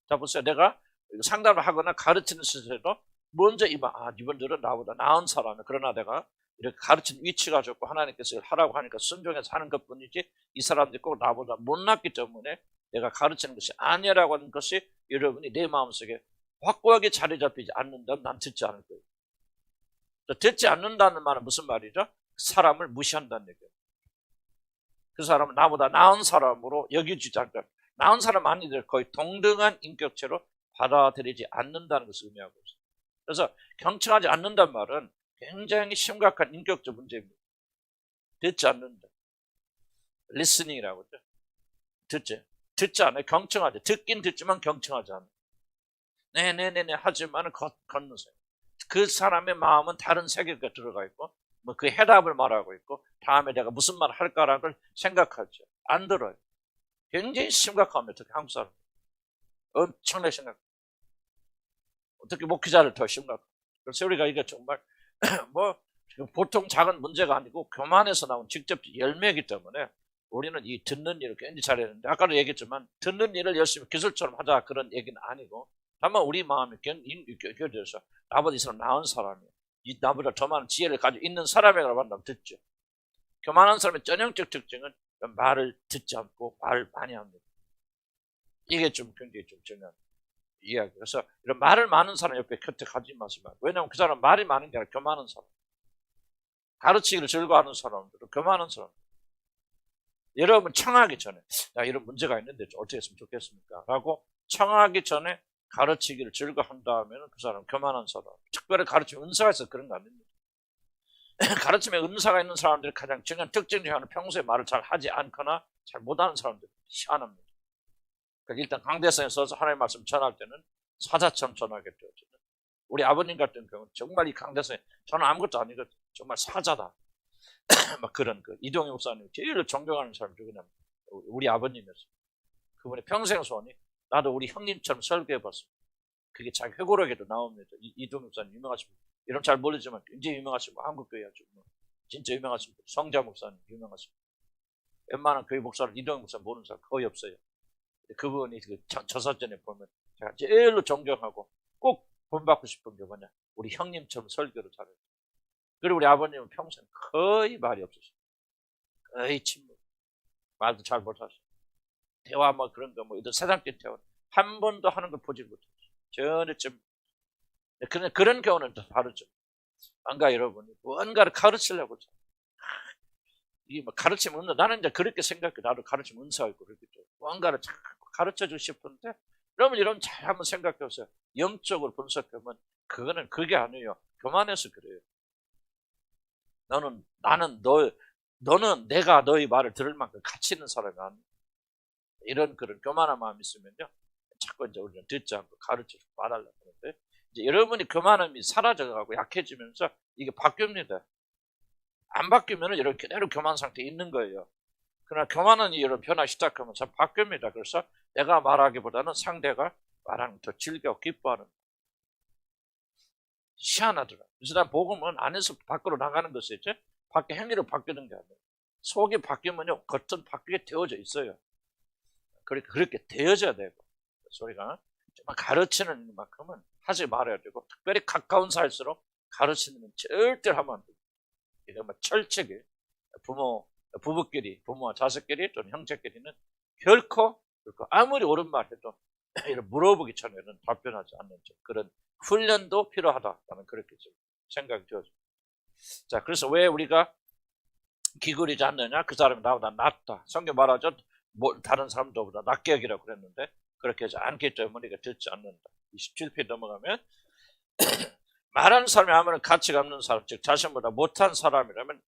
자 보세요. 내가 상담을 하거나 가르치는 시절에도 먼저 이분들은 나보다 나은 사람이야. 그러나 내가 이렇게 가르치는 위치가 좋고 하나님께서 하라고 하니까 순종해서 하는 것뿐이지 이 사람들이 꼭 나보다 못났기 때문에 내가 가르치는 것이 아니라고 하는 것이 여러분이 내 마음속에 확고하게 자리 잡히지 않는다면 난 듣지 않을 거예요. 듣지 않는다는 말은 무슨 말이죠? 사람을 무시한다는 얘기예요. 그 사람은 나보다 나은 사람으로 여겨주지 않다. 나은 사람 아니들 거의 동등한 인격체로 받아들이지 않는다는 것을 의미하고 있어요. 그래서 경청하지 않는다는 말은 굉장히 심각한 인격적 문제입니다. 듣지 않는다. 리스닝이라고 하죠. 듣지 않아요. 경청하지. 듣긴 듣지만 경청하지 않아요. 네네네네 하지만 걷는세요. 그 사람의 마음은 다른 세계가 들어가 있고 뭐 그 해답을 말하고 있고 다음에 내가 무슨 말 할까라는 걸 생각하죠. 안 들어요. 굉장히 심각합니다. 특히 한국 사람. 엄청나게 심각합니다. 특히 목회자를 더 심각합니다. 그래서 우리가 이게 정말 뭐 보통 작은 문제가 아니고 교만에서 나온 직접 열매이기 때문에 우리는 이 듣는 일을 굉장히 잘했는데 아까도 얘기했지만 듣는 일을 열심히 기술처럼 하자 그런 얘기는 아니고 다만 우리 마음이 견뎌서 나보다 이 사람 나은 사람이야. 나보다 더 많은 지혜를 가지고 있는 사람이라고 만나면 듣죠. 교만한 사람의 전형적 특징은 말을 듣지 않고 말을 많이 합니다. 이게 좀 굉장히 좀 중요한 이야기. 그래서 이런 말을 많은 사람 옆에 곁에 가지 마시고. 왜냐하면 그 사람 말이 많은 게 아니라 교만한 사람. 가르치기를 즐거워하는 사람들은 교만한 사람. 여러분 청하기 전에 나 이런 문제가 있는데 어떻게 했으면 좋겠습니까? 라고 청하기 전에 가르치기를 즐거워한다면 그 사람은 교만한 사람. 특별히 가르치면 은사가 있어서 그런 거 아닙니다. 가르치면 은사가 있는 사람들이 가장 중요한 특징 중에 하나는 평소에 말을 잘 하지 않거나 잘 못하는 사람들 희한합니다. 그러니까 일단 강대상에 서서 하나님의 말씀 전할 때는 사자처럼 전하겠죠. 우리 아버님 같은 경우는 정말 이 강대상에 저는 아무것도 아니거든요. 정말 사자다. 막 그런 이동희 목사님 제일 존경하는 사람이 누구냐면 우리 아버님이었어요. 그분의 평생 소원이 나도 우리 형님처럼 설교해봤습니다. 그게 자기 회고록에도 나옵니다. 이동희 목사님 유명하신 분. 이름 잘 모르지만 굉장히 유명하신 분. 한국교회 아주 진짜 유명하신 분. 성자 목사님 유명하신 분. 웬만한 교회 목사를 이동희 목사 모르는 사람 거의 없어요. 그분이 저서전에 보면 제가 제일로 존경하고 꼭 본받고 싶은 게 뭐냐. 우리 형님처럼 설교를 잘해요. 그리고 우리 아버님은 평생 거의 말이 없으셨어요. 거의 침묵. 말도 잘 못하시고. 대화 뭐 그런 거 뭐 이런 세상적인 대화 한 번도 하는 걸 보지 못했어요. 전혀 좀 그런 경우는 더 다르죠. 뭔가 여러분이 뭔가를 가르치려고 하죠. 이게 뭐 가르치면 은사. 나는 이제 그렇게 생각해. 나도 가르치면 은사가 있고 그렇겠죠. 뭔가를 자꾸 가르쳐 주고 싶은데 여러분 잘 한번 생각해 보세요. 영적으로 분석하면 그게 아니에요. 교만해서 그래요. 너는 내가 너의 말을 들을 만큼 가치 있는 사람이 아니야. 이런 그런 교만한 마음이 있으면요, 자꾸 이제 우리는 듣지 않고 가르쳐주고 말하려고 하는데, 이제 여러분이 교만함이 사라져가고 약해지면서 이게 바뀝니다. 안 바뀌면은 이렇게 그대로 교만 상태에 있는 거예요. 그러나 교만은 이런 변화 시작하면서 바뀝니다. 그래서 내가 말하기보다는 상대가 말하는 더 즐겨 기뻐하는. 희한하더라. 그래서 난 복음은 안에서 밖으로 나가는 것이지 밖에 행위로 바뀌는 게 아니에요. 속이 바뀌면요, 겉은 바뀌게 되어져 있어요. 그렇게 되어져야 되고, 소리가 정말 가르치는 만큼은 하지 말아야 되고, 특별히 가까운 사이일수록 가르치는 건 절대 하면 안 돼요. 이게 뭐 철칙이 부부끼리, 부모와 자식끼리 또는 형제끼리는 결코 아무리 옳은 말 해도 이런 물어보기 전에는 답변하지 않는 그런 훈련도 필요하다라는 그렇게 생각이 들어요. 자, 그래서 왜 우리가 기울이지 않느냐? 그 사람이 나보다 낫다. 성경 말하죠. 다른 사람들보다 낫게 여기라고 그랬는데 그렇게 하지 않기 때문에 우리가 듣지 않는다. 27페이지 넘어가면 말하는 사람이 아무런 가치가 없는 사람, 즉 자신보다 못한 사람이라면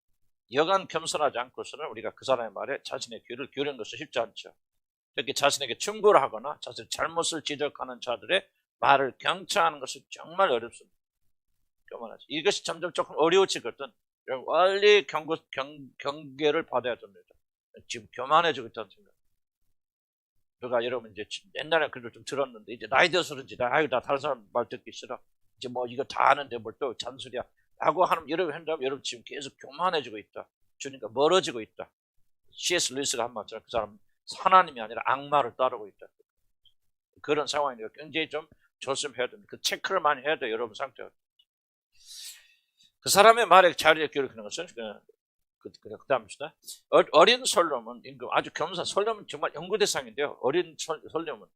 여간 겸손하지 않고서는 우리가 그 사람의 말에 자신의 귀를 기울이는 것은 쉽지 않죠. 특히 자신에게 충고를 하거나 자신의 잘못을 지적하는 자들의 말을 경청하는 것은 정말 어렵습니다. 교만하지. 이것이 점점 조금 어려워지거든. 원리 경계를 받아야 됩니다. 지금 교만해지고 있다는 생각. 누가 여러분 이제 옛날에 그걸 좀 들었는데 이제 나이 들어서 그런지 나 다른 사람 말 듣기 싫어. 이제 뭐 이거 다 아는데 뭘 또 잔소리야. 라고 하는 여러분 한다면 여러분 지금 계속 교만해지고 있다. 주님과 멀어지고 있다. C.S. 루이스가 한 말처럼 그 사람 하나님이 아니라 악마를 따르고 있다. 그런 상황이니까 굉장히 좀 조심해야 됩니다. 그 체크를 많이 해야 돼요. 여러분 상태가. 그 사람의 말에 자리에 기울이는 것은 그 다음입니다. 어린 솔로몬, 아주 겸손한 솔로몬 정말 연구 대상인데요. 어린 솔로몬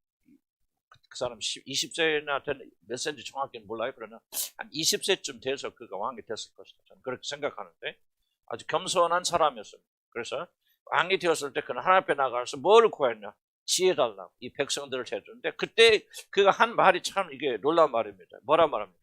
그 사람 20세나 된 몇 세인지 정확히는 몰라요. 그러나 한 20세쯤 돼서 그가 왕이 됐을 것이다. 저는 그렇게 생각하는데 아주 겸손한 사람이었습니다. 그래서 왕이 되었을 때 그는 하나님 앞에 나가서 뭘 구했냐? 지혜 달라고 이 백성들을 해주는데 그때 그가 한 말이 참 이게 놀라운 말입니다. 뭐라 말합니까?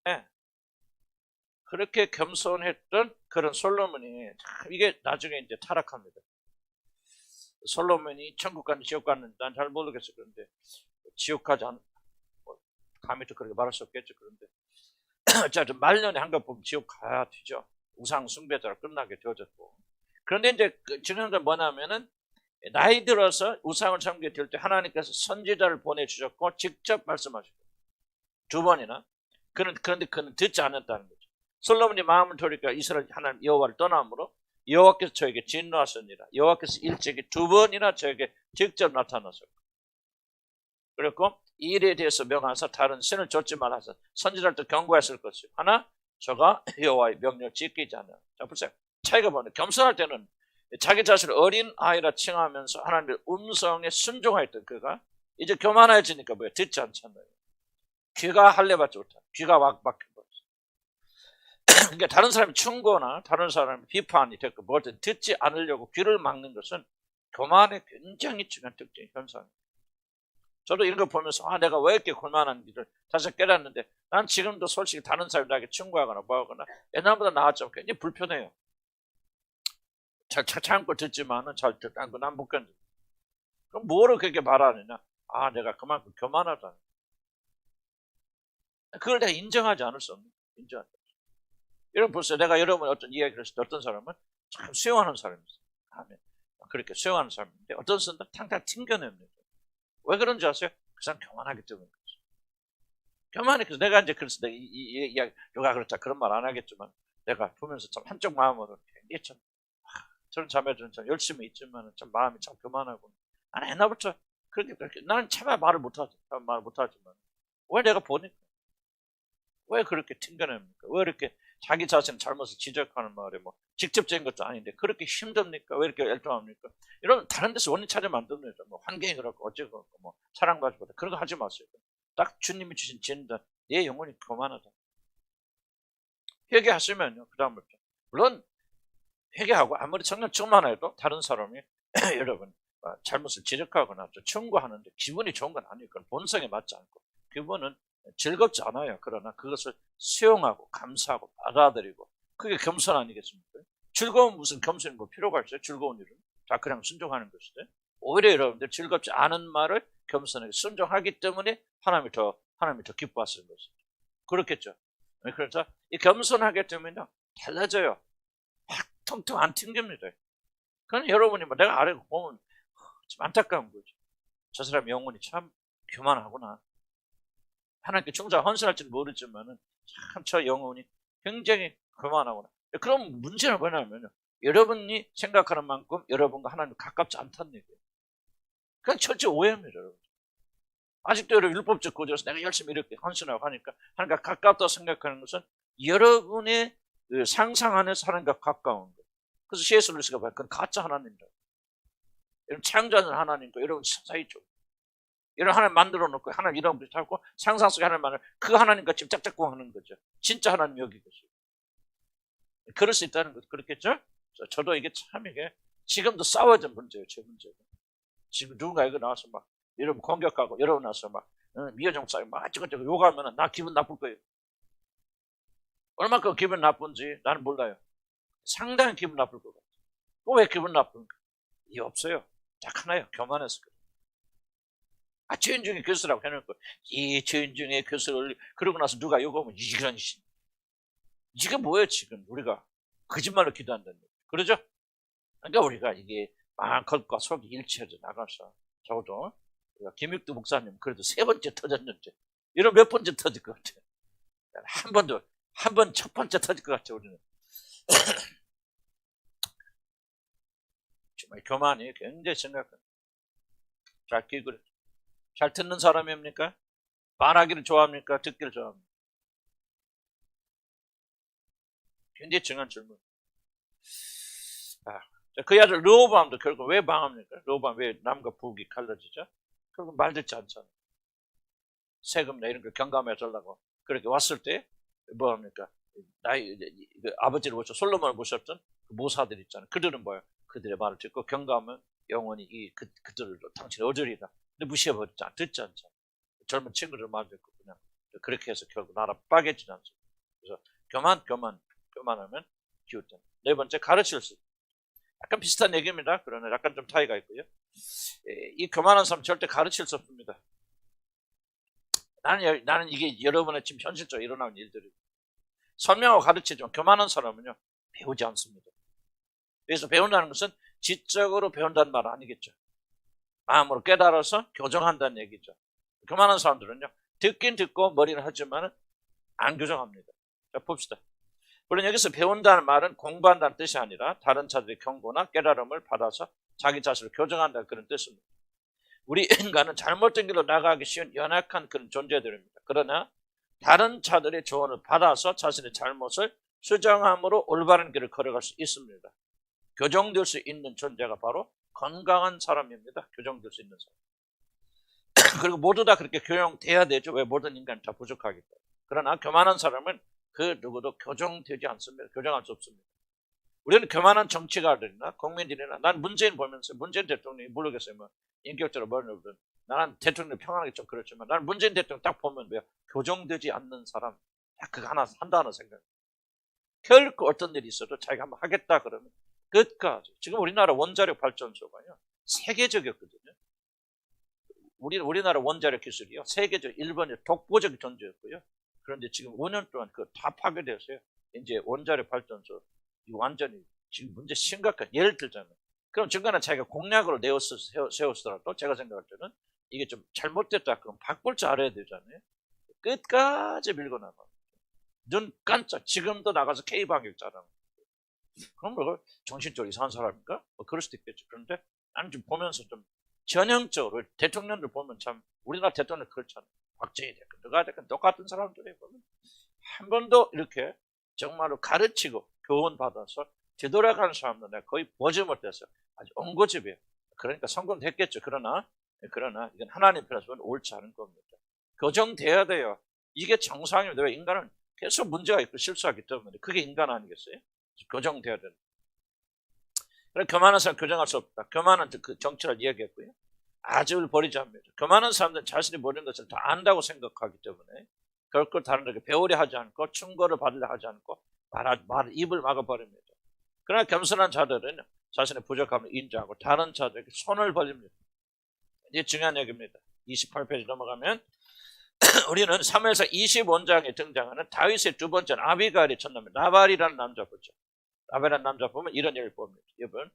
네. 그렇게 겸손했던 그런 솔로몬이 이게 나중에 이제 타락합니다. 솔로몬이 천국 갔는지 지옥 갔는지 난 잘 모르겠어. 그런데 지옥 가지 않, 뭐, 감히 또 그렇게 말할 수 없겠죠. 그런데 어쨌든 말년에 한것 보면 지옥 가야 되죠. 우상 숭배자로 끝나게 되어졌고. 그런데 이제 중요한 건 뭐냐면은 나이 들어서 우상을 섬기게 될 때 하나님께서 선지자를 보내주셨고 직접 말씀하시고 두 번이나 그런데 그는 듣지 않았다는 거죠. 솔로몬이 마음을 돌이켜 이스라엘 하나님 여호와를 떠남으로 여호와께서 저에게 진노하셨느니라. 여호와께서 일찍이 두 번이나 저에게 직접 나타나셨고 그리고 이 일에 대해서 명하사 다른 신을 좇지 말아서 선지자들도 경고했을 것이요. 하나 저가 여호와의 명령을 지키지 않아. 자 보세요. 차이가 뭐냐. 겸손할 때는 자기 자신을 어린 아이라 칭하면서 하나님의 음성에 순종하였던 그가 이제 교만해지니까 뭐야 듣지 않잖아요. 귀가 할례받지 못한 귀가 막혀버렸어. 그러니까 다른 사람이 충고나 다른 사람이 비판이 됐고 뭐든 듣지 않으려고 귀를 막는 것은 교만의 굉장히 중요한 특징 현상입니다. 저도 이런 거 보면서 내가 왜 이렇게 교만한지를 다시 깨닫는데 난 지금도 솔직히 다른 사람이 나에게 충고하거나 뭐하거나 옛날보다 나았지만 굉장히 불편해요. 잘 참고 듣지만은 잘 듣지 않고 난 못 견뎌. 그럼 뭐를 그렇게 말하느냐? 내가 그만큼 교만하다. 그걸 내가 인정하지 않을 수 없는 인정하지. 여러분 보세요. 내가 여러분 어떤 이야기를 했을 때 어떤 사람은 참 수용하는 사람이었어요. 그렇게 수용하는 사람인데 어떤 사람은 탕탕 튕겨냅니다. 왜 그런지 아세요? 그 사람 교만하기 때문에 그렇죠. 교만하기 때문에 내가 이제 그래서 내가 이 이야기 누가 그렇다 그런 말 안 하겠지만 내가 보면서 참 한쪽 마음으로 굉장히 참 저는 자매들은 참 열심히 있지만 참 마음이 참 교만하고, 나는 옛날부터 그렇게 나는 참아 말을 못하지만 왜 내가 보니까 왜 그렇게 튕겨냅니까? 왜 이렇게 자기 자신 잘못을 지적하는 말에 뭐 직접적인 것도 아닌데 그렇게 힘듭니까? 왜 이렇게 열정합니까? 이런 다른 데서 원인 찾으면 안 됩니다. 뭐 환경이 그렇고 어쩌고 뭐 사랑 가지고 그런 거 하지 마세요. 딱 주님이 주신 진단, 내 영혼이 교만하다. 회개하시면요, 그 다음부터 물론 회개하고 아무리 정말 교만해도 다른 사람이 여러분 잘못을 지적하거나 청구하는데 기분이 좋은 건 아니에요. 그건 본성에 맞지 않고 기분은 즐겁지 않아요. 그러나 그것을 수용하고 감사하고 받아들이고 그게 겸손 아니겠습니까? 즐거운 무슨 겸손이 뭐 필요가 있어요? 즐거운 일은 다 그냥 순종하는 것이죠. 오히려 여러분들 즐겁지 않은 말을 겸손하게 순종하기 때문에 하나님이 더 기뻐하시는 것이죠. 그렇겠죠. 그래서 이 겸손하게 되면요 달라져요. 막 텅텅 안 튕깁니다. 그건 여러분이 뭐 내가 아래 보면 좀 안타까운 거죠. 저 사람 영혼이 참 교만하구나. 하나님께 충성 헌신할지는 모르지만은 참 저 영혼이 굉장히 교만하구나. 그럼 문제는 뭐냐면요, 여러분이 생각하는 만큼 여러분과 하나님 가깝지 않다는 얘기예요. 그건 철저히 오해입니다, 여러분. 아직도 여러분 율법적 구조에서 내가 열심히 이렇게 헌신하고 하니까 하나님과 가깝다고 생각하는 것은 여러분의 상상 안에서 하나님과 가까운 거예요. 그래서 예수 그리스도가 봐요. 그건 가짜 하나님이다. 여러분 창조하는 하나님과 여러분 사이 쪽. 여러분 하나님 만들어 놓고 하나님 이런 것을 하고 상상 속에 하나님만을 그 하나님과 지금 짝짝꿍하는 거죠. 진짜 하나님 여기 계시고. 그럴 수 있다는 것 그렇겠죠? 저도 이게 참 이게 지금도 싸워진 문제예요. 제 문제가. 지금 누군가 이거 나와서 막 여러분 공격하고 여러분 나와서 막 미여정 싸움 막 어쩌고저쩌고 욕하면 나 기분 나쁠 거예요. 얼마큼 기분 나쁜지 나는 몰라요. 상당히 기분 나쁠 것 같아요. 왜 기분 나쁜가? 이게 없어요. 딱 하나요. 교만해서 그래요. 죄인 중에 교수라고 해놓고 이 죄인 중에 교수를 그러고 나서 누가 욕하면 이런 이게 뭐예요? 지금 우리가 거짓말로 기도한다는 거예요. 그러죠? 그러니까 우리가 이게 겉과 속이 일치해져 나가서 적어도 김익두 목사님 그래도 3번째 터졌는데 이런 몇 번째 터질 것 같아요. 한 번 첫 번째 터질 것 같아요. 우리는 정말 교만이 굉장히 심각한. 잘 기그려. 잘 듣는 사람입니까? 말하기를 좋아합니까? 듣기를 좋아합니까? 굉장히 중요한 질문. 그 아들 르호보암도 결국 왜 망합니까? 르호보암 왜 남과 북이 갈라지죠? 결국 말 듣지 않잖아요. 세금 내는 걸 경감해 달라고 그렇게 왔을 때 뭐합니까? 아버지를 모셔 솔로몬을 모셨던 그 모사들 있잖아요. 그들은 뭐예요? 그들의 말을 듣고 경감하면 영원히 그들을 당신의 어절이다. 근데 무시해버리지 듣지 않잖아요. 젊은 친구들 말 듣고 그냥 그렇게 해서 결국 나라 빠개지지 않습니다. 그래서 교만하면 기웃다. 네 번째, 가르칠 수. 약간 비슷한 얘기입니다. 그러나 약간 좀 차이가 있고요. 이 교만한 사람 절대 가르칠 수 없습니다. 나는 이게 여러분의 지금 현실적으로 일어나는 일들이 설명하고 가르치지만 교만한 사람은요 배우지 않습니다. 그래서 배운다는 것은 지적으로 배운다는 말은 아니겠죠. 마음으로 깨달아서 교정한다는 얘기죠. 교만한 사람들은요 듣긴 듣고 머리는 하지만 안 교정합니다. 자 봅시다. 물론 여기서 배운다는 말은 공부한다는 뜻이 아니라 다른 자들의 경고나 깨달음을 받아서 자기 자신을 교정한다는 그런 뜻입니다. 우리 인간은 잘못된 길로 나가기 쉬운 연약한 그런 존재들입니다. 그러나 다른 자들의 조언을 받아서 자신의 잘못을 수정함으로 올바른 길을 걸어갈 수 있습니다. 교정될 수 있는 존재가 바로 건강한 사람입니다. 교정될 수 있는 사람. 그리고 모두 다 그렇게 교정돼야 되죠. 왜 모든 인간이 다 부족하기 때문에. 그러나 교만한 사람은 그 누구도 교정되지 않습니다. 교정할 수 없습니다. 우리는 교만한 정치가들이나 국민들이나 난 문재인 보면서 문재인 대통령이 모르겠어요. 뭐 인격적으로 뭐냐면 나는 대통령 평안하기 좀 그렇지만 나는 문재인 대통령 딱 보면 왜요? 교정되지 않는 사람 그거 하나 한다는 생각. 결코 어떤 일이 있어도 자기가 한번 하겠다 그러면 끝까지. 지금 우리나라 원자력 발전소가요 세계적이었거든요. 우리나라 원자력 기술이요 세계적 1번의 독보적 존재였고요. 그런데 지금 5년 동안 그거 다 파괴되었어요. 이제 원자력 발전소 완전히 지금 문제 심각한. 예를 들자면 그럼 중간에 자기가 공약으로 세웠더라도 제가 생각할 때는 이게 좀 잘못됐다 그럼 바꿀 줄 알아야 되잖아요. 끝까지 밀고 나가. 눈 깜짝 지금도 나가서 K방역 자랑. 그럼 뭐 정신적으로 이상한 사람인가? 뭐 그럴 수도 있겠죠. 그런데 나는 좀 보면서 좀 전형적으로 대통령들 보면 참 우리나라 대통령 그렇잖아요. 박정희 대표, 누가 대표 똑같은 사람들이 보면 한 번도 이렇게 정말로 가르치고 교훈받아서 되돌아가는 사람들 내가 거의 보지 못해서 아주 엉거집이에요. 그러니까 성공됐겠죠. 그러나 이건 하나님 편에서 옳지 않은 겁니다. 교정돼야 돼요. 이게 정상입니다. 왜 인간은 계속 문제가 있고 실수하기 때문에 그게 인간 아니겠어요? 교정돼야 된다. 그래 교만한 사람 교정할 수 없다. 교만은 그 정치를 이야기했고요. 아집을 버리지 않습니다. 교만한 사람들은 자신이 모르는 것을 다 안다고 생각하기 때문에 결코 다른에게 배우려 하지 않고 충고를 받으려 하지 않고 입을 막아버립니다. 그러나 겸손한 자들은 자신의 부족함을 인정하고 다른 자들에게 손을 벌립니다. 이게 중요한 얘기입니다. 28페이지 넘어가면 우리는 사무엘상 25장에 등장하는 다윗의 두 번째 아비가일의 첫남입니다. 나발이라는 남자 보죠. 나발이라는 남자 보면 이런 얘기를 봅니다. 여러분,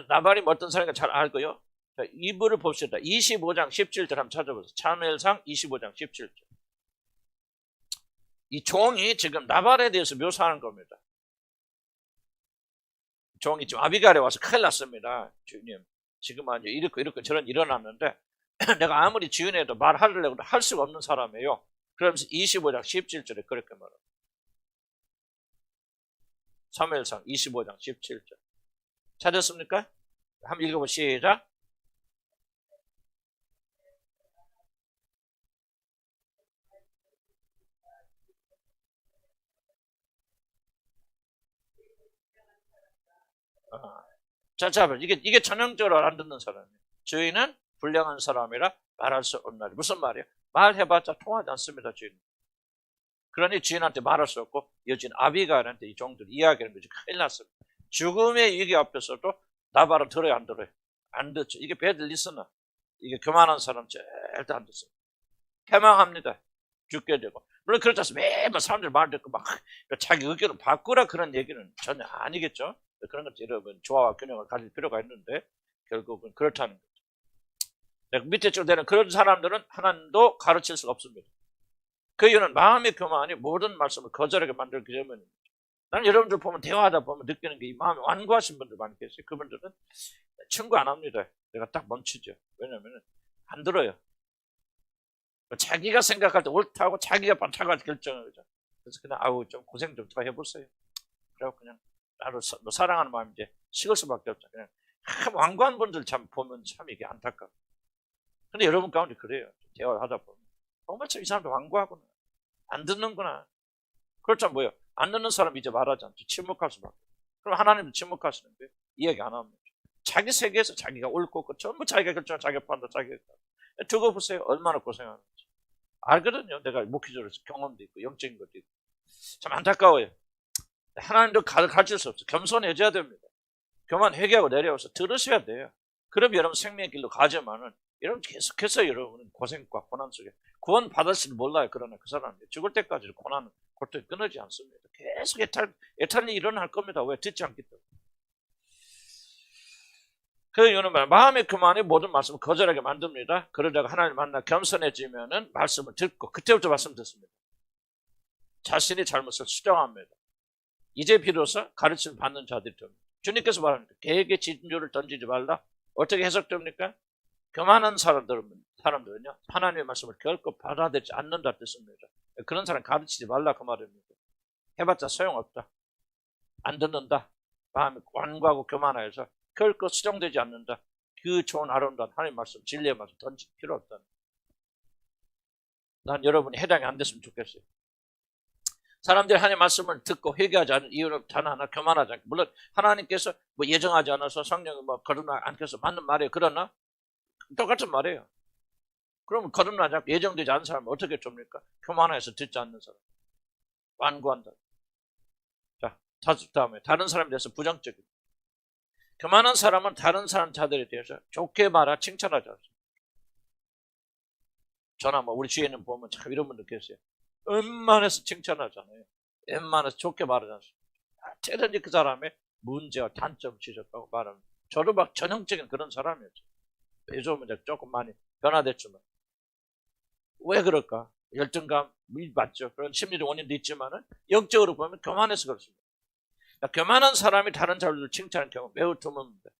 나발이 어떤 사람인가 잘 알고요. 자, 이분을 봅시다. 25장 17절 한번 찾아보세요. 사무엘상 25장 17절. 이 종이 지금 나발에 대해서 묘사하는 겁니다. 종이 지금 아비가일에 와서 큰일 났습니다. 주님, 지금 이렇게 저런 일어났는데 내가 아무리 지은해도 말하려고 할 수가 없는 사람이에요. 그러면서 25장 17절에 그렇게 말합니다. 사무엘상 25장 17절. 찾았습니까? 한번 읽어보시죠. 시작. 자, 이게 전형적으로 안 듣는 사람이에요. 주인은 불량한 사람이라 말할 수 없는 날. 무슨 말이에요? 말해봤자 통하지 않습니다, 주인. 그러니 주인한테 말할 수 없고 여진 아비가일한테 이 종들이 이야기하는 거지. 큰일 났습니다. 죽음의 위기 앞에서도 나발을 들어요, 안 들어요? 안 듣죠. 이게 배드 리스너. 이게 교만한 사람 절대 안 듣습니다. 패망합니다. 죽게 되고. 물론 그렇지 않습니다. 매번 사람들 말 듣고 막 자기 의견을 바꾸라 그런 얘기는 전혀 아니겠죠. 그런 것도 여러분 조화와 균형을 가질 필요가 있는데 결국은 그렇다는 거죠. 밑에 쪽 되는 그런 사람들은 하나님도 가르칠 수가 없습니다. 그 이유는 마음의 교만이 모든 말씀을 거절하게 만들기 때문입니다. 나는 여러분들 보면 대화하다 보면 느끼는 게 이 마음이 완고하신 분들 많이 계세요. 그분들은 친구 안 합니다. 내가 딱 멈추죠. 왜냐하면 안 들어요. 자기가 생각할 때 옳다고 자기가 반타가 결정을 하죠. 그래서 그냥 좀 고생 좀 더 해보세요. 그래고 그냥 나를 사랑하는 마음이 이제 식을 수밖에 없죠. 그냥 완고한 분들 참 보면 참 이게 안타까워. 근데 여러분 가운데 그래요. 대화를 하다 보면 정말 참 이 사람도 완고하구나. 안 듣는구나. 그렇죠. 뭐요? 안 듣는 사람 이제 말하지 않죠. 침묵할 수밖에. 그럼 하나님도 침묵하시는데 이야기 안 합니다. 자기 세계에서 자기가 옳고 전부 자기가 결정하고 자기가 판단, 자기가 두고 보세요. 얼마나 고생하는지. 알거든요. 내가 목회적으로 경험도 있고 영적인 것도 있고. 참 안타까워요. 하나님도 가르칠 수 없어요. 겸손해져야 됩니다. 교만 회개하고 내려와서 들으셔야 돼요. 그럼 여러분 생명의 길로 가지만은 여러분 계속해서 여러분은 고생과 고난 속에 구원 받을지는 몰라요. 그러나 그 사람이 죽을 때까지 고난은 고통이 끊어지지 않습니다. 계속 애탈이 일어날 겁니다. 왜? 듣지 않기 때문에. 그 이유는 마음의 교만이 모든 말씀을 거절하게 만듭니다. 그러다가 하나님 만나 겸손해지면은 말씀을 듣고 그때부터 말씀 듣습니다. 자신의 잘못을 수정합니다. 이제 비로소 가르침을 받는 자들이 됩니다. 주님께서 말합니다. 개에게 진주를 던지지 말라. 어떻게 해석됩니까? 교만한 사람들은요 하나님의 말씀을 결코 받아들이지 않는다 뜻입니다. 그런 사람 가르치지 말라 그 말입니다. 해봤자 소용없다. 안 듣는다. 마음이 완고하고 교만해서 결코 수정되지 않는다. 그 좋은 아름다운 하나님의 말씀, 진리의 말씀 던질 필요 없다. 난 여러분이 해당이 안 됐으면 좋겠어요. 사람들이 하나님의 말씀을 듣고 회개하지 않은 이유는 단 하나 교만하지 않고, 물론 하나님께서 뭐 예정하지 않아서 성령이 뭐 거듭나지 않겠어 맞는 말이에요. 그러나 똑같은 말이에요. 그러면 거듭나지 않고 예정되지 않은 사람은 어떻게 줍니까? 교만해서 듣지 않는 사람. 완고한다. 자, 다음에 다른 사람에 대해서 부정적인. 교만한 사람은 다른 사람 자들에 대해서 좋게 말하 칭찬하지 않습니다. 저나 뭐 우리 주위에는 보면 참 이런 분들 계세요. 웬만해서 칭찬하잖아요. 웬만해서 좋게 말하지 않습니다. 최대한 그 사람의 문제와 단점을 지적하고 말하면 저도 막 전형적인 그런 사람이었죠. 요즘은 조금 많이 변화됐지만 왜 그럴까? 열등감, 맞죠. 그런 심리적 원인도 있지만은 영적으로 보면 교만해서 그렇습니다. 교만한 사람이 다른 사람들을 칭찬하는 경우 매우 드뭅니다.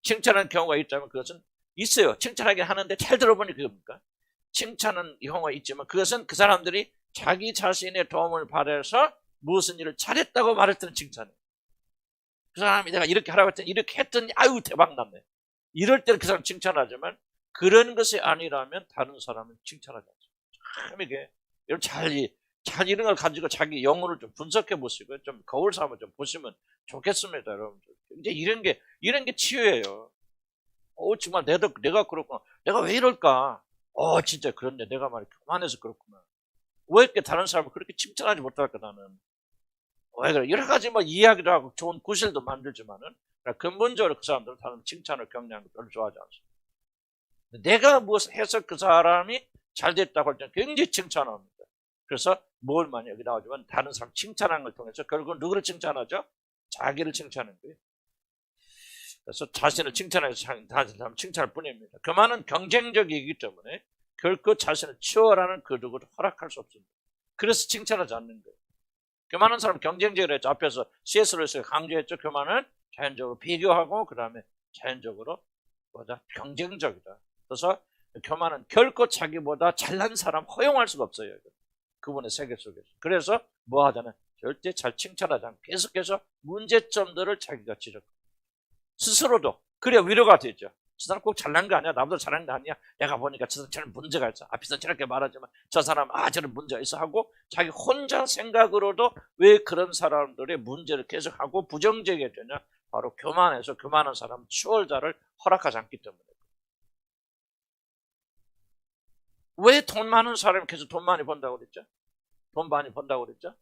칭찬하는 경우가 있다면 그것은 있어요. 칭찬하긴 하는데 잘 들어보니 그겁니까? 칭찬하는 경우가 있지만 그것은 그 사람들이 자기 자신의 도움을 받아서 무슨 일을 잘했다고 말할 때는 칭찬해요. 그 사람이 내가 이렇게 하라고 했더니 이렇게 했더니 아유 대박 났네. 이럴 때는 그 사람 칭찬하지만 그런 것이 아니라면 다른 사람은 칭찬하지 않습니다. 참 이게 여러분 잘 이런 걸 가지고 자기 영혼을 좀 분석해 보시고 좀 거울 삼아 좀 보시면 좋겠습니다, 여러분들. 이제 이런 게 치유예요. 정말 내가 그렇구나. 내가 왜 이럴까? 진짜 그렇네. 내가 말이 교만해서 그렇구나. 왜 이렇게 다른 사람을 그렇게 칭찬하지 못할까, 나는? 왜 그래? 여러 가지 이야기도 하고 좋은 구실도 만들지만은, 근본적으로 그 사람들은 다른 칭찬을 격려하는 걸 별로 좋아하지 않습니다. 내가 무엇을 해서 그 사람이 잘 됐다고 할 때는 굉장히 칭찬합니다. 그래서 뭘 많이 여기 나오지만 다른 사람 칭찬하는 걸 통해서 결국은 누구를 칭찬하죠? 자기를 칭찬하는 거예요. 그래서 자신을 칭찬해서 다른 사람 칭찬할 뿐입니다. 교만은 경쟁적이기 때문에 결코 자신을 치워라는 그 누구도 허락할 수 없습니다. 그래서 칭찬하지 않는 거예요. 교만한 사람 경쟁적이라 했죠. 앞에서 C.S. 루이스가 강조했죠. 교만은 자연적으로 비교하고 그 다음에 자연적으로 경쟁적이다. 그래서 교만은 결코 자기보다 잘난 사람 허용할 수가 없어요. 그분의 세계 속에서. 그래서 뭐 하잖아요. 절대 잘 칭찬하지 않고 계속해서 문제점들을 자기가 지적합니다. 스스로도. 그래야 위로가 되죠. 저 사람 꼭 잘난 거 아니야. 나보다 잘난 거 아니야. 내가 보니까 저 사람 저런 문제가 있어. 앞에서 저렇게 말하지만 저 사람 저런 문제가 있어 하고 자기 혼자 생각으로도 왜 그런 사람들의 문제를 계속하고 부정적이게 되냐. 바로 교만해서 교만한 사람 추월자를 허락하지 않기 때문에. 왜 돈 많은 사람이 계속 돈 많이 번다고 그랬죠? 돈 많이 번다고 그랬죠?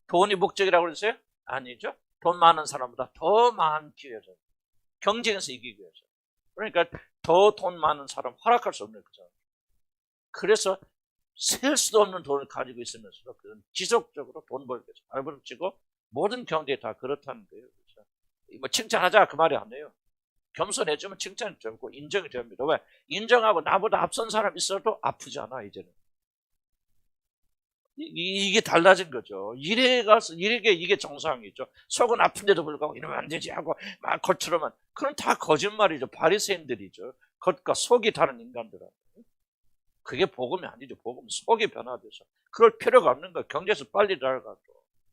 돈이 목적이라고 그랬어요? 아니죠. 돈 많은 사람보다 더 많기 위해서. 경쟁에서 이기기 위해서. 그러니까 더 돈 많은 사람 허락할 수 없는 거죠. 그래서 셀 수도 없는 돈을 가지고 있으면서도 그런 지속적으로 돈 벌기 위해서 발버둥치고 모든 경제에 다 그렇다는 거예요. 그래서 칭찬하자 그 말이 아니에요. 겸손해지면 칭찬이 되고 인정이 됩니다. 왜? 인정하고 나보다 앞선 사람 있어도 아프지 않아 이제는. 이게 달라진 거죠. 이게 정상이죠. 속은 아픈데도 불구하고 이러면 안 되지 하고 막 겉으로만. 그럼 다 거짓말이죠. 바리새인들이죠. 겉과 속이 다른 인간들은. 그게 복음이 아니죠. 복음은 속이 변화돼서. 그럴 필요가 없는 거예요. 경제에서 빨리 나아가도.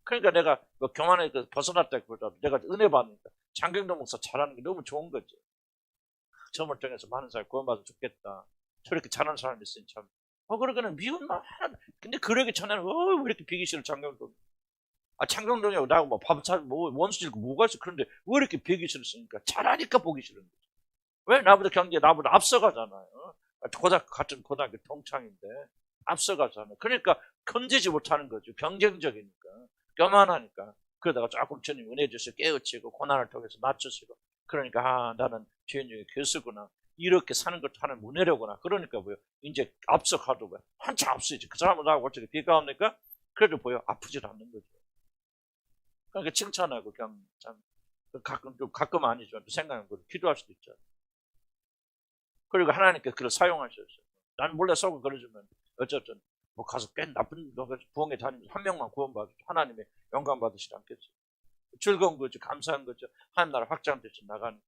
그러니까 내가 교만에 벗어났다기보다 내가 은혜 받으니까 장경동 목사 잘하는 게 너무 좋은 거죠. 점을 통해서 많은 사람이 구원받아 좋겠다. 저렇게 잘하는 사람이 있으니 참. 그러고는 미운 말 하나. 근데 그러기 전에는 왜 이렇게 비기 싫어 장경동. 장경동이하고 나하고 밥 사, 원수질고 뭐가 있어. 그런데 왜 이렇게 비기 싫었으니까 잘하니까 보기 싫은 거죠. 왜? 나보다 앞서가잖아요. 같은 고등학교 동창인데 앞서가잖아요. 그러니까 건지지 못하는 거죠. 경쟁적이니까. 교만하니까. 그러다가 조금 주님 은혜 주시고 깨우치고 고난을 통해서 낮추시고 그러니까 나는 주인님의 교수구나. 이렇게 사는 것도 하는 은혜로구나. 그러니까 뭐요? 이제 앞서가도 뭐요? 한참 앞서지. 그 사람은 나하고 어떻게 비교합니까? 그래도 뭐요? 아프질 않는 거죠. 그러니까 칭찬하고 그냥 참 가끔 아니죠. 생각하면 기도할 수도 있죠. 그리고 하나님께서 그걸 사용하셨어요. 난 몰래 속을 그러지만 어쨌든 가서 꽤 나쁜 부흥에 다니면서 한 명만 구원받으죠. 하나님의 영광 받으시지 않겠죠. 즐거운 거죠. 감사한 거죠. 하나님 나라 확장돼서 나가니까.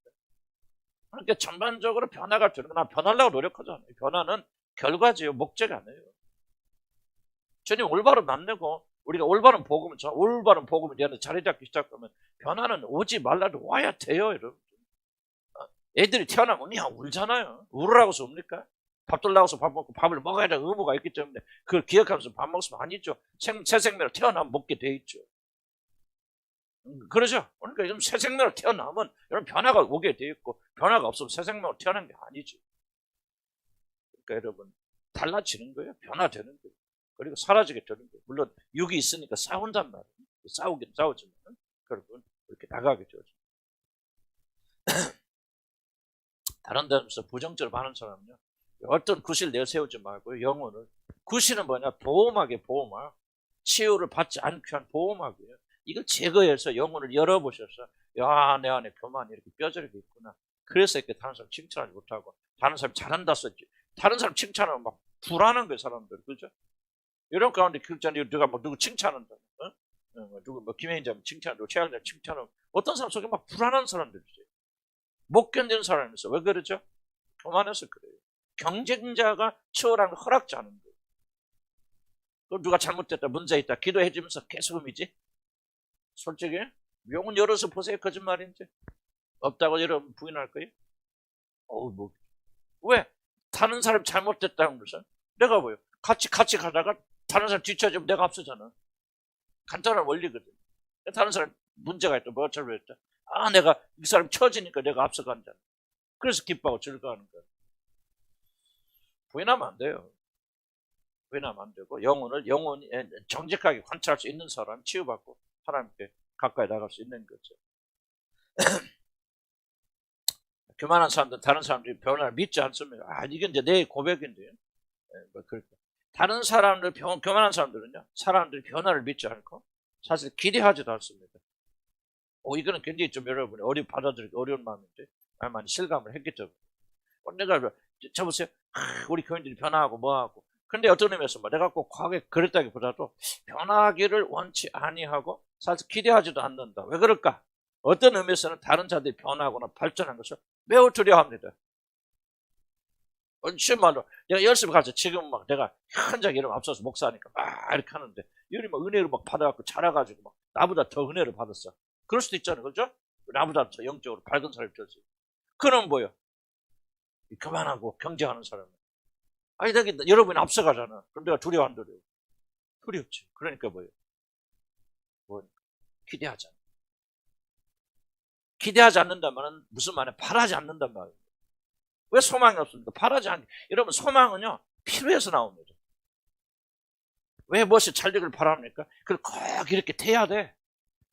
그러니까 전반적으로 변화가 되는 거. 나 변하려고 노력하잖아요. 변화는 결과지요. 목적이 아니에요. 주님 올바른 만나고 우리가 올바른 복음을 내는 자리 잡기 시작하면 변화는 오지 말라도 와야 돼요. 여러분. 애들이 태어나면 그냥 울잖아요. 울으라고 해서 웁니까? 밥들 나가서 밥 먹고 밥을 먹어야 될 의무가 있기 때문에 그걸 기억하면서 밥 먹으면 아니죠. 새 생명으로 태어나면 먹게 돼 있죠. 그러죠. 그러니까 요즘 새 생명으로 태어나면 여러분 변화가 오게 돼 있고 변화가 없으면 새 생명으로 태어난 게 아니죠. 그러니까 여러분 달라지는 거예요. 변화되는 거예요. 그리고 사라지게 되는 거예요. 물론 육이 있으니까 싸운단 말이에요. 싸우긴 싸우지만 여러분 이렇게 나가게 되죠. 다른 데서 부정적으로 하는 사람은요. 어떤 구실 내세우지 말고 영혼을. 구실은 뭐냐? 보호막. 치유를 받지 않게 한 보호막이에요. 이걸 제거해서 영혼을 열어보셔서 야, 내 안에 교만이 이렇게 뼈저리게 있구나. 그래서 이렇게 다른 사람 칭찬하지 못하고 다른 사람 잘한다 썼지. 다른 사람 칭찬하면 막 불안한 거예요. 사람들. 그죠? 이런 가운데 글자는 누가 누구 칭찬한다. 누구 뭐 김혜인자면 칭찬하고 최양자 칭찬하고 어떤 사람 속에 막 불안한 사람들이 있어요. 못 견디는 사람이 있어. 왜 그러죠? 교만해서 그래요. 경쟁자가 치열한 걸 허락지 않은 거예요. 또 누가 잘못됐다, 문제 있다, 기도해 주면서 계속 음이지? 솔직히 용은 열어서 보세요. 거짓말인지. 없다고 여러분 부인할 거예요? 뭐. 왜? 다른 사람 잘못됐다는 것은 내가 뭐요? 같이 가다가 다른 사람 뒤쳐지면 내가 앞서잖아. 간단한 원리거든. 다른 사람 문제가 있다, 뭐 잘못했다. 내가 이 사람 쳐지니까 내가 앞서간다. 그래서 기뻐하고 즐거워하는 거야. 부인하면 안 돼요. 부인하면 안 되고 영혼이 정직하게 관찰할 수 있는 사람 치유받고 하나님께 가까이 나갈 수 있는 거죠. 교만한 사람들은 다른 사람들이 변화를 믿지 않습니다. 이게 이제 내 고백인데요. 다른 사람들, 교만한 사람들은요, 사람들이 변화를 믿지 않고 사실 기대하지도 않습니다. 이거는 굉장히 좀 여러분이 받아들이기 어려운 마음인데, 많이 실감을 했겠죠. 내가, 저보세요. 우리 교인들이 변화하고 뭐하고. 근데 어떤 의미에서 내가 꼭 과거에 그랬다기보다도 변화하기를 원치 아니하고 사실 기대하지도 않는다. 왜 그럴까? 어떤 의미에서는 다른 자들이 변화하거나 발전한 것을 매우 두려워합니다. 정말로 내가 열심히 가서 지금 막 내가 현장 이름 앞서서 목사하니까 막 이렇게 하는데 이리 막 은혜를 막 받아갖고 자라가지고 막 나보다 더 은혜를 받았어. 그럴 수도 있잖아요. 그렇죠? 나보다 더 영적으로 밝은 사람이 되지. 그럼 뭐요? 교만하고 경쟁하는 사람은. 내가 여러분이 앞서가잖아. 그럼 내가 두려워 안 두려워? 두렵지. 그러니까 뭐예요? 기대하잖아. 기대하지 않는다면 무슨 말이야? 바라지 않는단 말이에요. 왜 소망이 없습니까? 바라지 않는. 여러분 소망은요 필요해서 나옵니다. 왜 무엇이 잘 되기를 바랍니까? 그걸 꼭 이렇게 돼야 돼.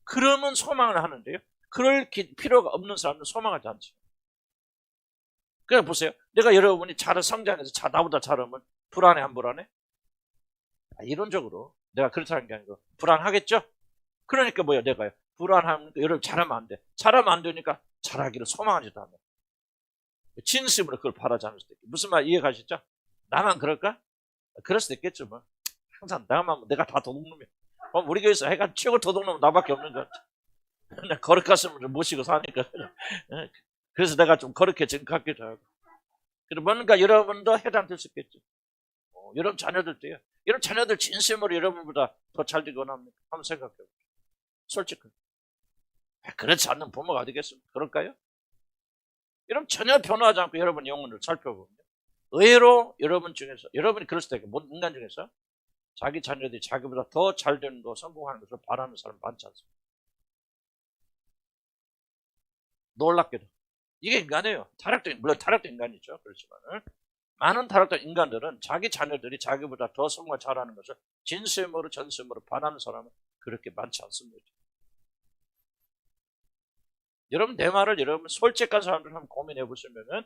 그러면 소망을 하는데요. 그럴 필요가 없는 사람은 소망하지 않죠. 그냥 보세요. 내가 여러분이 잘 성장해서 나보다 잘하면 불안해 안 불안해? 이론적으로 내가 그렇다는 게 아니고 불안하겠죠? 그러니까 뭐야 내가요. 불안하면 여러분 잘하면 안 돼. 잘하면 안 되니까 잘하기를 소망하지도 않아요. 진심으로 그걸 바라지 않을 수도 있고. 무슨 말 이해가시죠? 나만 그럴까? 그럴 수도 있겠죠. 뭐. 항상 내가 다 도둑놈이야. 우리 교회에서 해가 최고 도둑놈은 나밖에 없는 것 같아. 나 거룩하시면 좀 모시고 사니까. 그래서 내가 좀 거룩해 증가하기도 하고. 그리고 뭔가 여러분도 해당될 수 있겠죠. 여러분 자녀들도요. 여러분 자녀들 진심으로 여러분보다 더 잘 되기 원합니까? 한번 생각해 보세요. 솔직히. 그렇지 않는 부모가 어디겠습니까? 그럴까요? 여러분 전혀 변화하지 않고 여러분 영혼을 살펴보면 의외로 여러분 중에서 여러분이 그럴 수도 있고 모든 인간 중에서 자기 자녀들이 자기보다 더 잘 되는 거 성공하는 것을 바라는 사람 많지 않습니다. 놀랍게도 이게 인간이에요. 물론 타락된 인간이죠. 그렇지만 많은 타락된 인간들은 자기 자녀들이 자기보다 더 성공을 잘하는 것을 진심으로 전심으로 바라는 사람은 그렇게 많지 않습니다. 여러분 내 말을 여러분 솔직한 사람들 한번 고민해 보시면은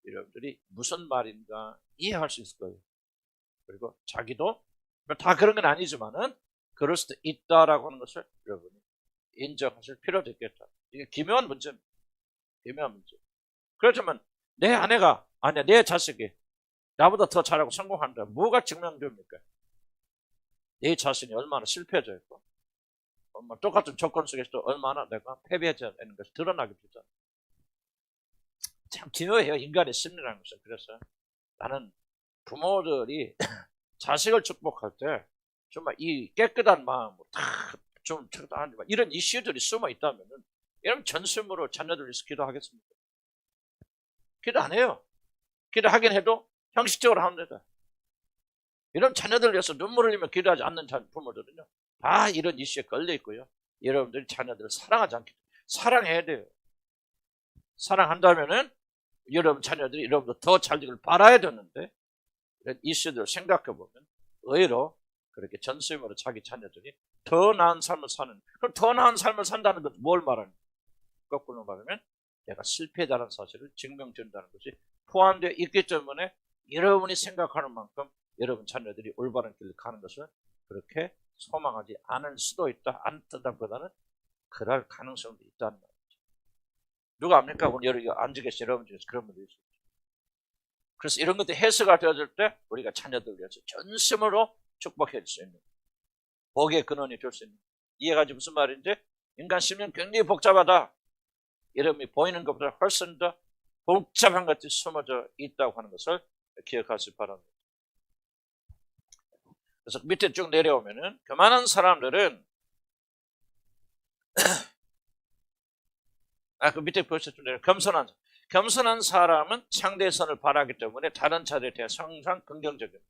여러분들이 무슨 말인가 이해할 수 있을 거예요. 그리고 자기도 다 그런 건 아니지만은 그럴 수도 있다라고 하는 것을 여러분이 인정하실 필요도 있겠다. 이게 기묘한 문제입니다. 기묘한 문제. 그렇지만 내 아내가 아니야 내 자식이 나보다 더 잘하고 성공한다. 뭐가 증명됩니까? 내 자신이 얼마나 실패해져 있고 똑같은 조건 속에서도 얼마나 내가 패배하지 않는 것이 드러나게 되잖아. 참 기묘해요. 인간의 심리라는 것은. 그래서 나는 부모들이 자식을 축복할 때 정말 이 깨끗한 마음으로 좀 이런 이슈들이 숨어 있다면은 여러분 전심으로 자녀들 위해서 기도하겠습니다. 기도 안 해요. 기도하긴 해도 형식적으로 합니다. 이런 자녀들 위해서 눈물을 흘리며 기도하지 않는 부모들은요 다 이런 이슈에 걸려 있고요. 여러분들이 자녀들을 사랑하지 않기 때문에 사랑해야 돼요. 사랑한다면은 여러분 자녀들이 여러분도 더 잘 되길 바라야 되는데 이런 이슈들을 생각해 보면 의외로 그렇게 전심으로 자기 자녀들이 더 나은 삶을 사는. 그럼 더 나은 삶을 산다는 건 뭘 말하는? 거꾸로 말하면 내가 실패다라는 사실을 증명된다는 것이 포함되어 있기 때문에 여러분이 생각하는 만큼 여러분 자녀들이 올바른 길을 가는 것을 그렇게 소망하지 않을 수도 있다. 않다보다는 그럴 가능성도 있다는 말이죠. 누가 압니까? 오늘 여기 앉아 계신 여러분 중에서 그런 분들이 있어요. 그래서 이런 것들이 해석이 되어질 때 우리가 자녀들 위해서 전심으로 축복해 줄 수 있는 복의 근원이 될 수 있는 이해가지 무슨 말인지? 인간 심리는 굉장히 복잡하다. 이름이 보이는 것보다 훨씬 더 복잡한 것들이 숨어져 있다고 하는 것을 기억하시기 바랍니다. 그래서 밑에 쭉 내려오면은 교만한 사람들은 그 밑에 벌써 좀 내려 겸손한 사람은 상대의 선을 바라기 때문에 다른 자들에 대해서 항상 긍정적입니다.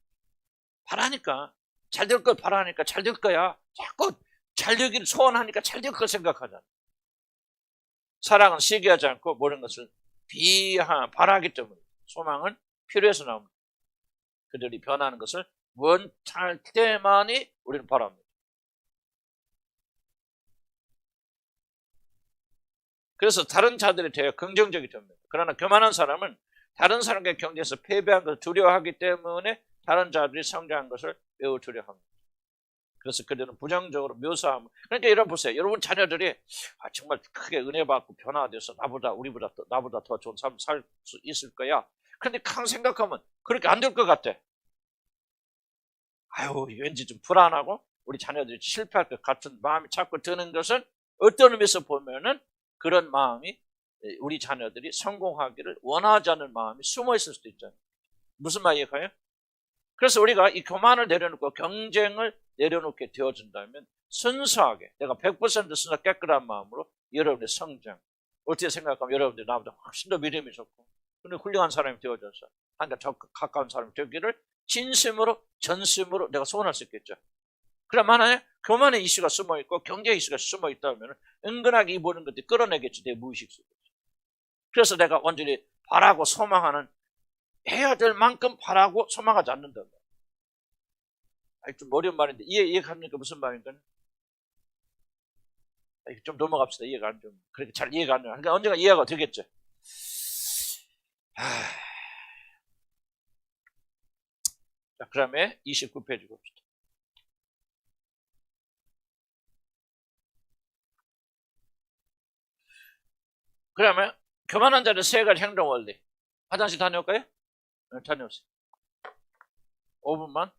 바라니까 잘 될 걸 바라니까 잘 될 거야. 자꾸 잘 되기를 소원하니까 잘 될 걸 생각하잖아. 사랑은 시기하지 않고 모든 것을 바라기 때문에 소망은 필요해서 나옵니다. 그들이 변하는 것을 원할 때만이 우리는 바랍니다. 그래서 다른 자들에 대해 긍정적이 됩니다. 그러나 교만한 사람은 다른 사람과 경쟁에서 패배한 것을 두려워하기 때문에 다른 자들이 성장한 것을 매우 두려워합니다. 그래서 그들은 부정적으로 묘사하면, 그러니까 여러분 보세요. 여러분 자녀들이 정말 크게 은혜 받고 변화돼서 나보다 더 좋은 삶 살 수 있을 거야. 그런데 강 생각하면 그렇게 안 될 것 같아. 왠지 좀 불안하고 우리 자녀들이 실패할 것 같은 마음이 자꾸 드는 것은 어떤 의미에서 보면은 그런 마음이 우리 자녀들이 성공하기를 원하지 않는 마음이 숨어 있을 수도 있잖아요. 무슨 말 이해가요? 그래서 우리가 이 교만을 내려놓고 경쟁을 내려놓게 되어준다면 순수하게 내가 100% 순수 깨끗한 마음으로 여러분의 성장, 어떻게 생각하면 여러분들이 나보다 훨씬 더 믿음이 좋고 근데 훌륭한 사람이 되어져서 한가 가까운 사람이 되기를 진심으로 전심으로 내가 소원할 수 있겠죠. 그럼 만약에 교만의 이슈가 숨어있고 경제 이슈가 숨어있다면 은근하게 이 모든 것들이 끌어내겠지, 내 무의식 속에서. 그래서 내가 완전히 바라고 소망하는, 해야 될 만큼 바라고 소망하지 않는다. 좀 어려운 말인데 이해갑니까? 무슨 말인가? 좀 넘어갑시다. 이해가 안 좀 그렇게 잘 이해가 안 돼요. 그러니까 언젠가 이해가 되겠죠. 자, 그다음에 29페이지 봅시다. 그러면 교만한 자의 세 가지 행동 원리. 화장실 다녀올까요? 네, 다녀오세요. 5분만.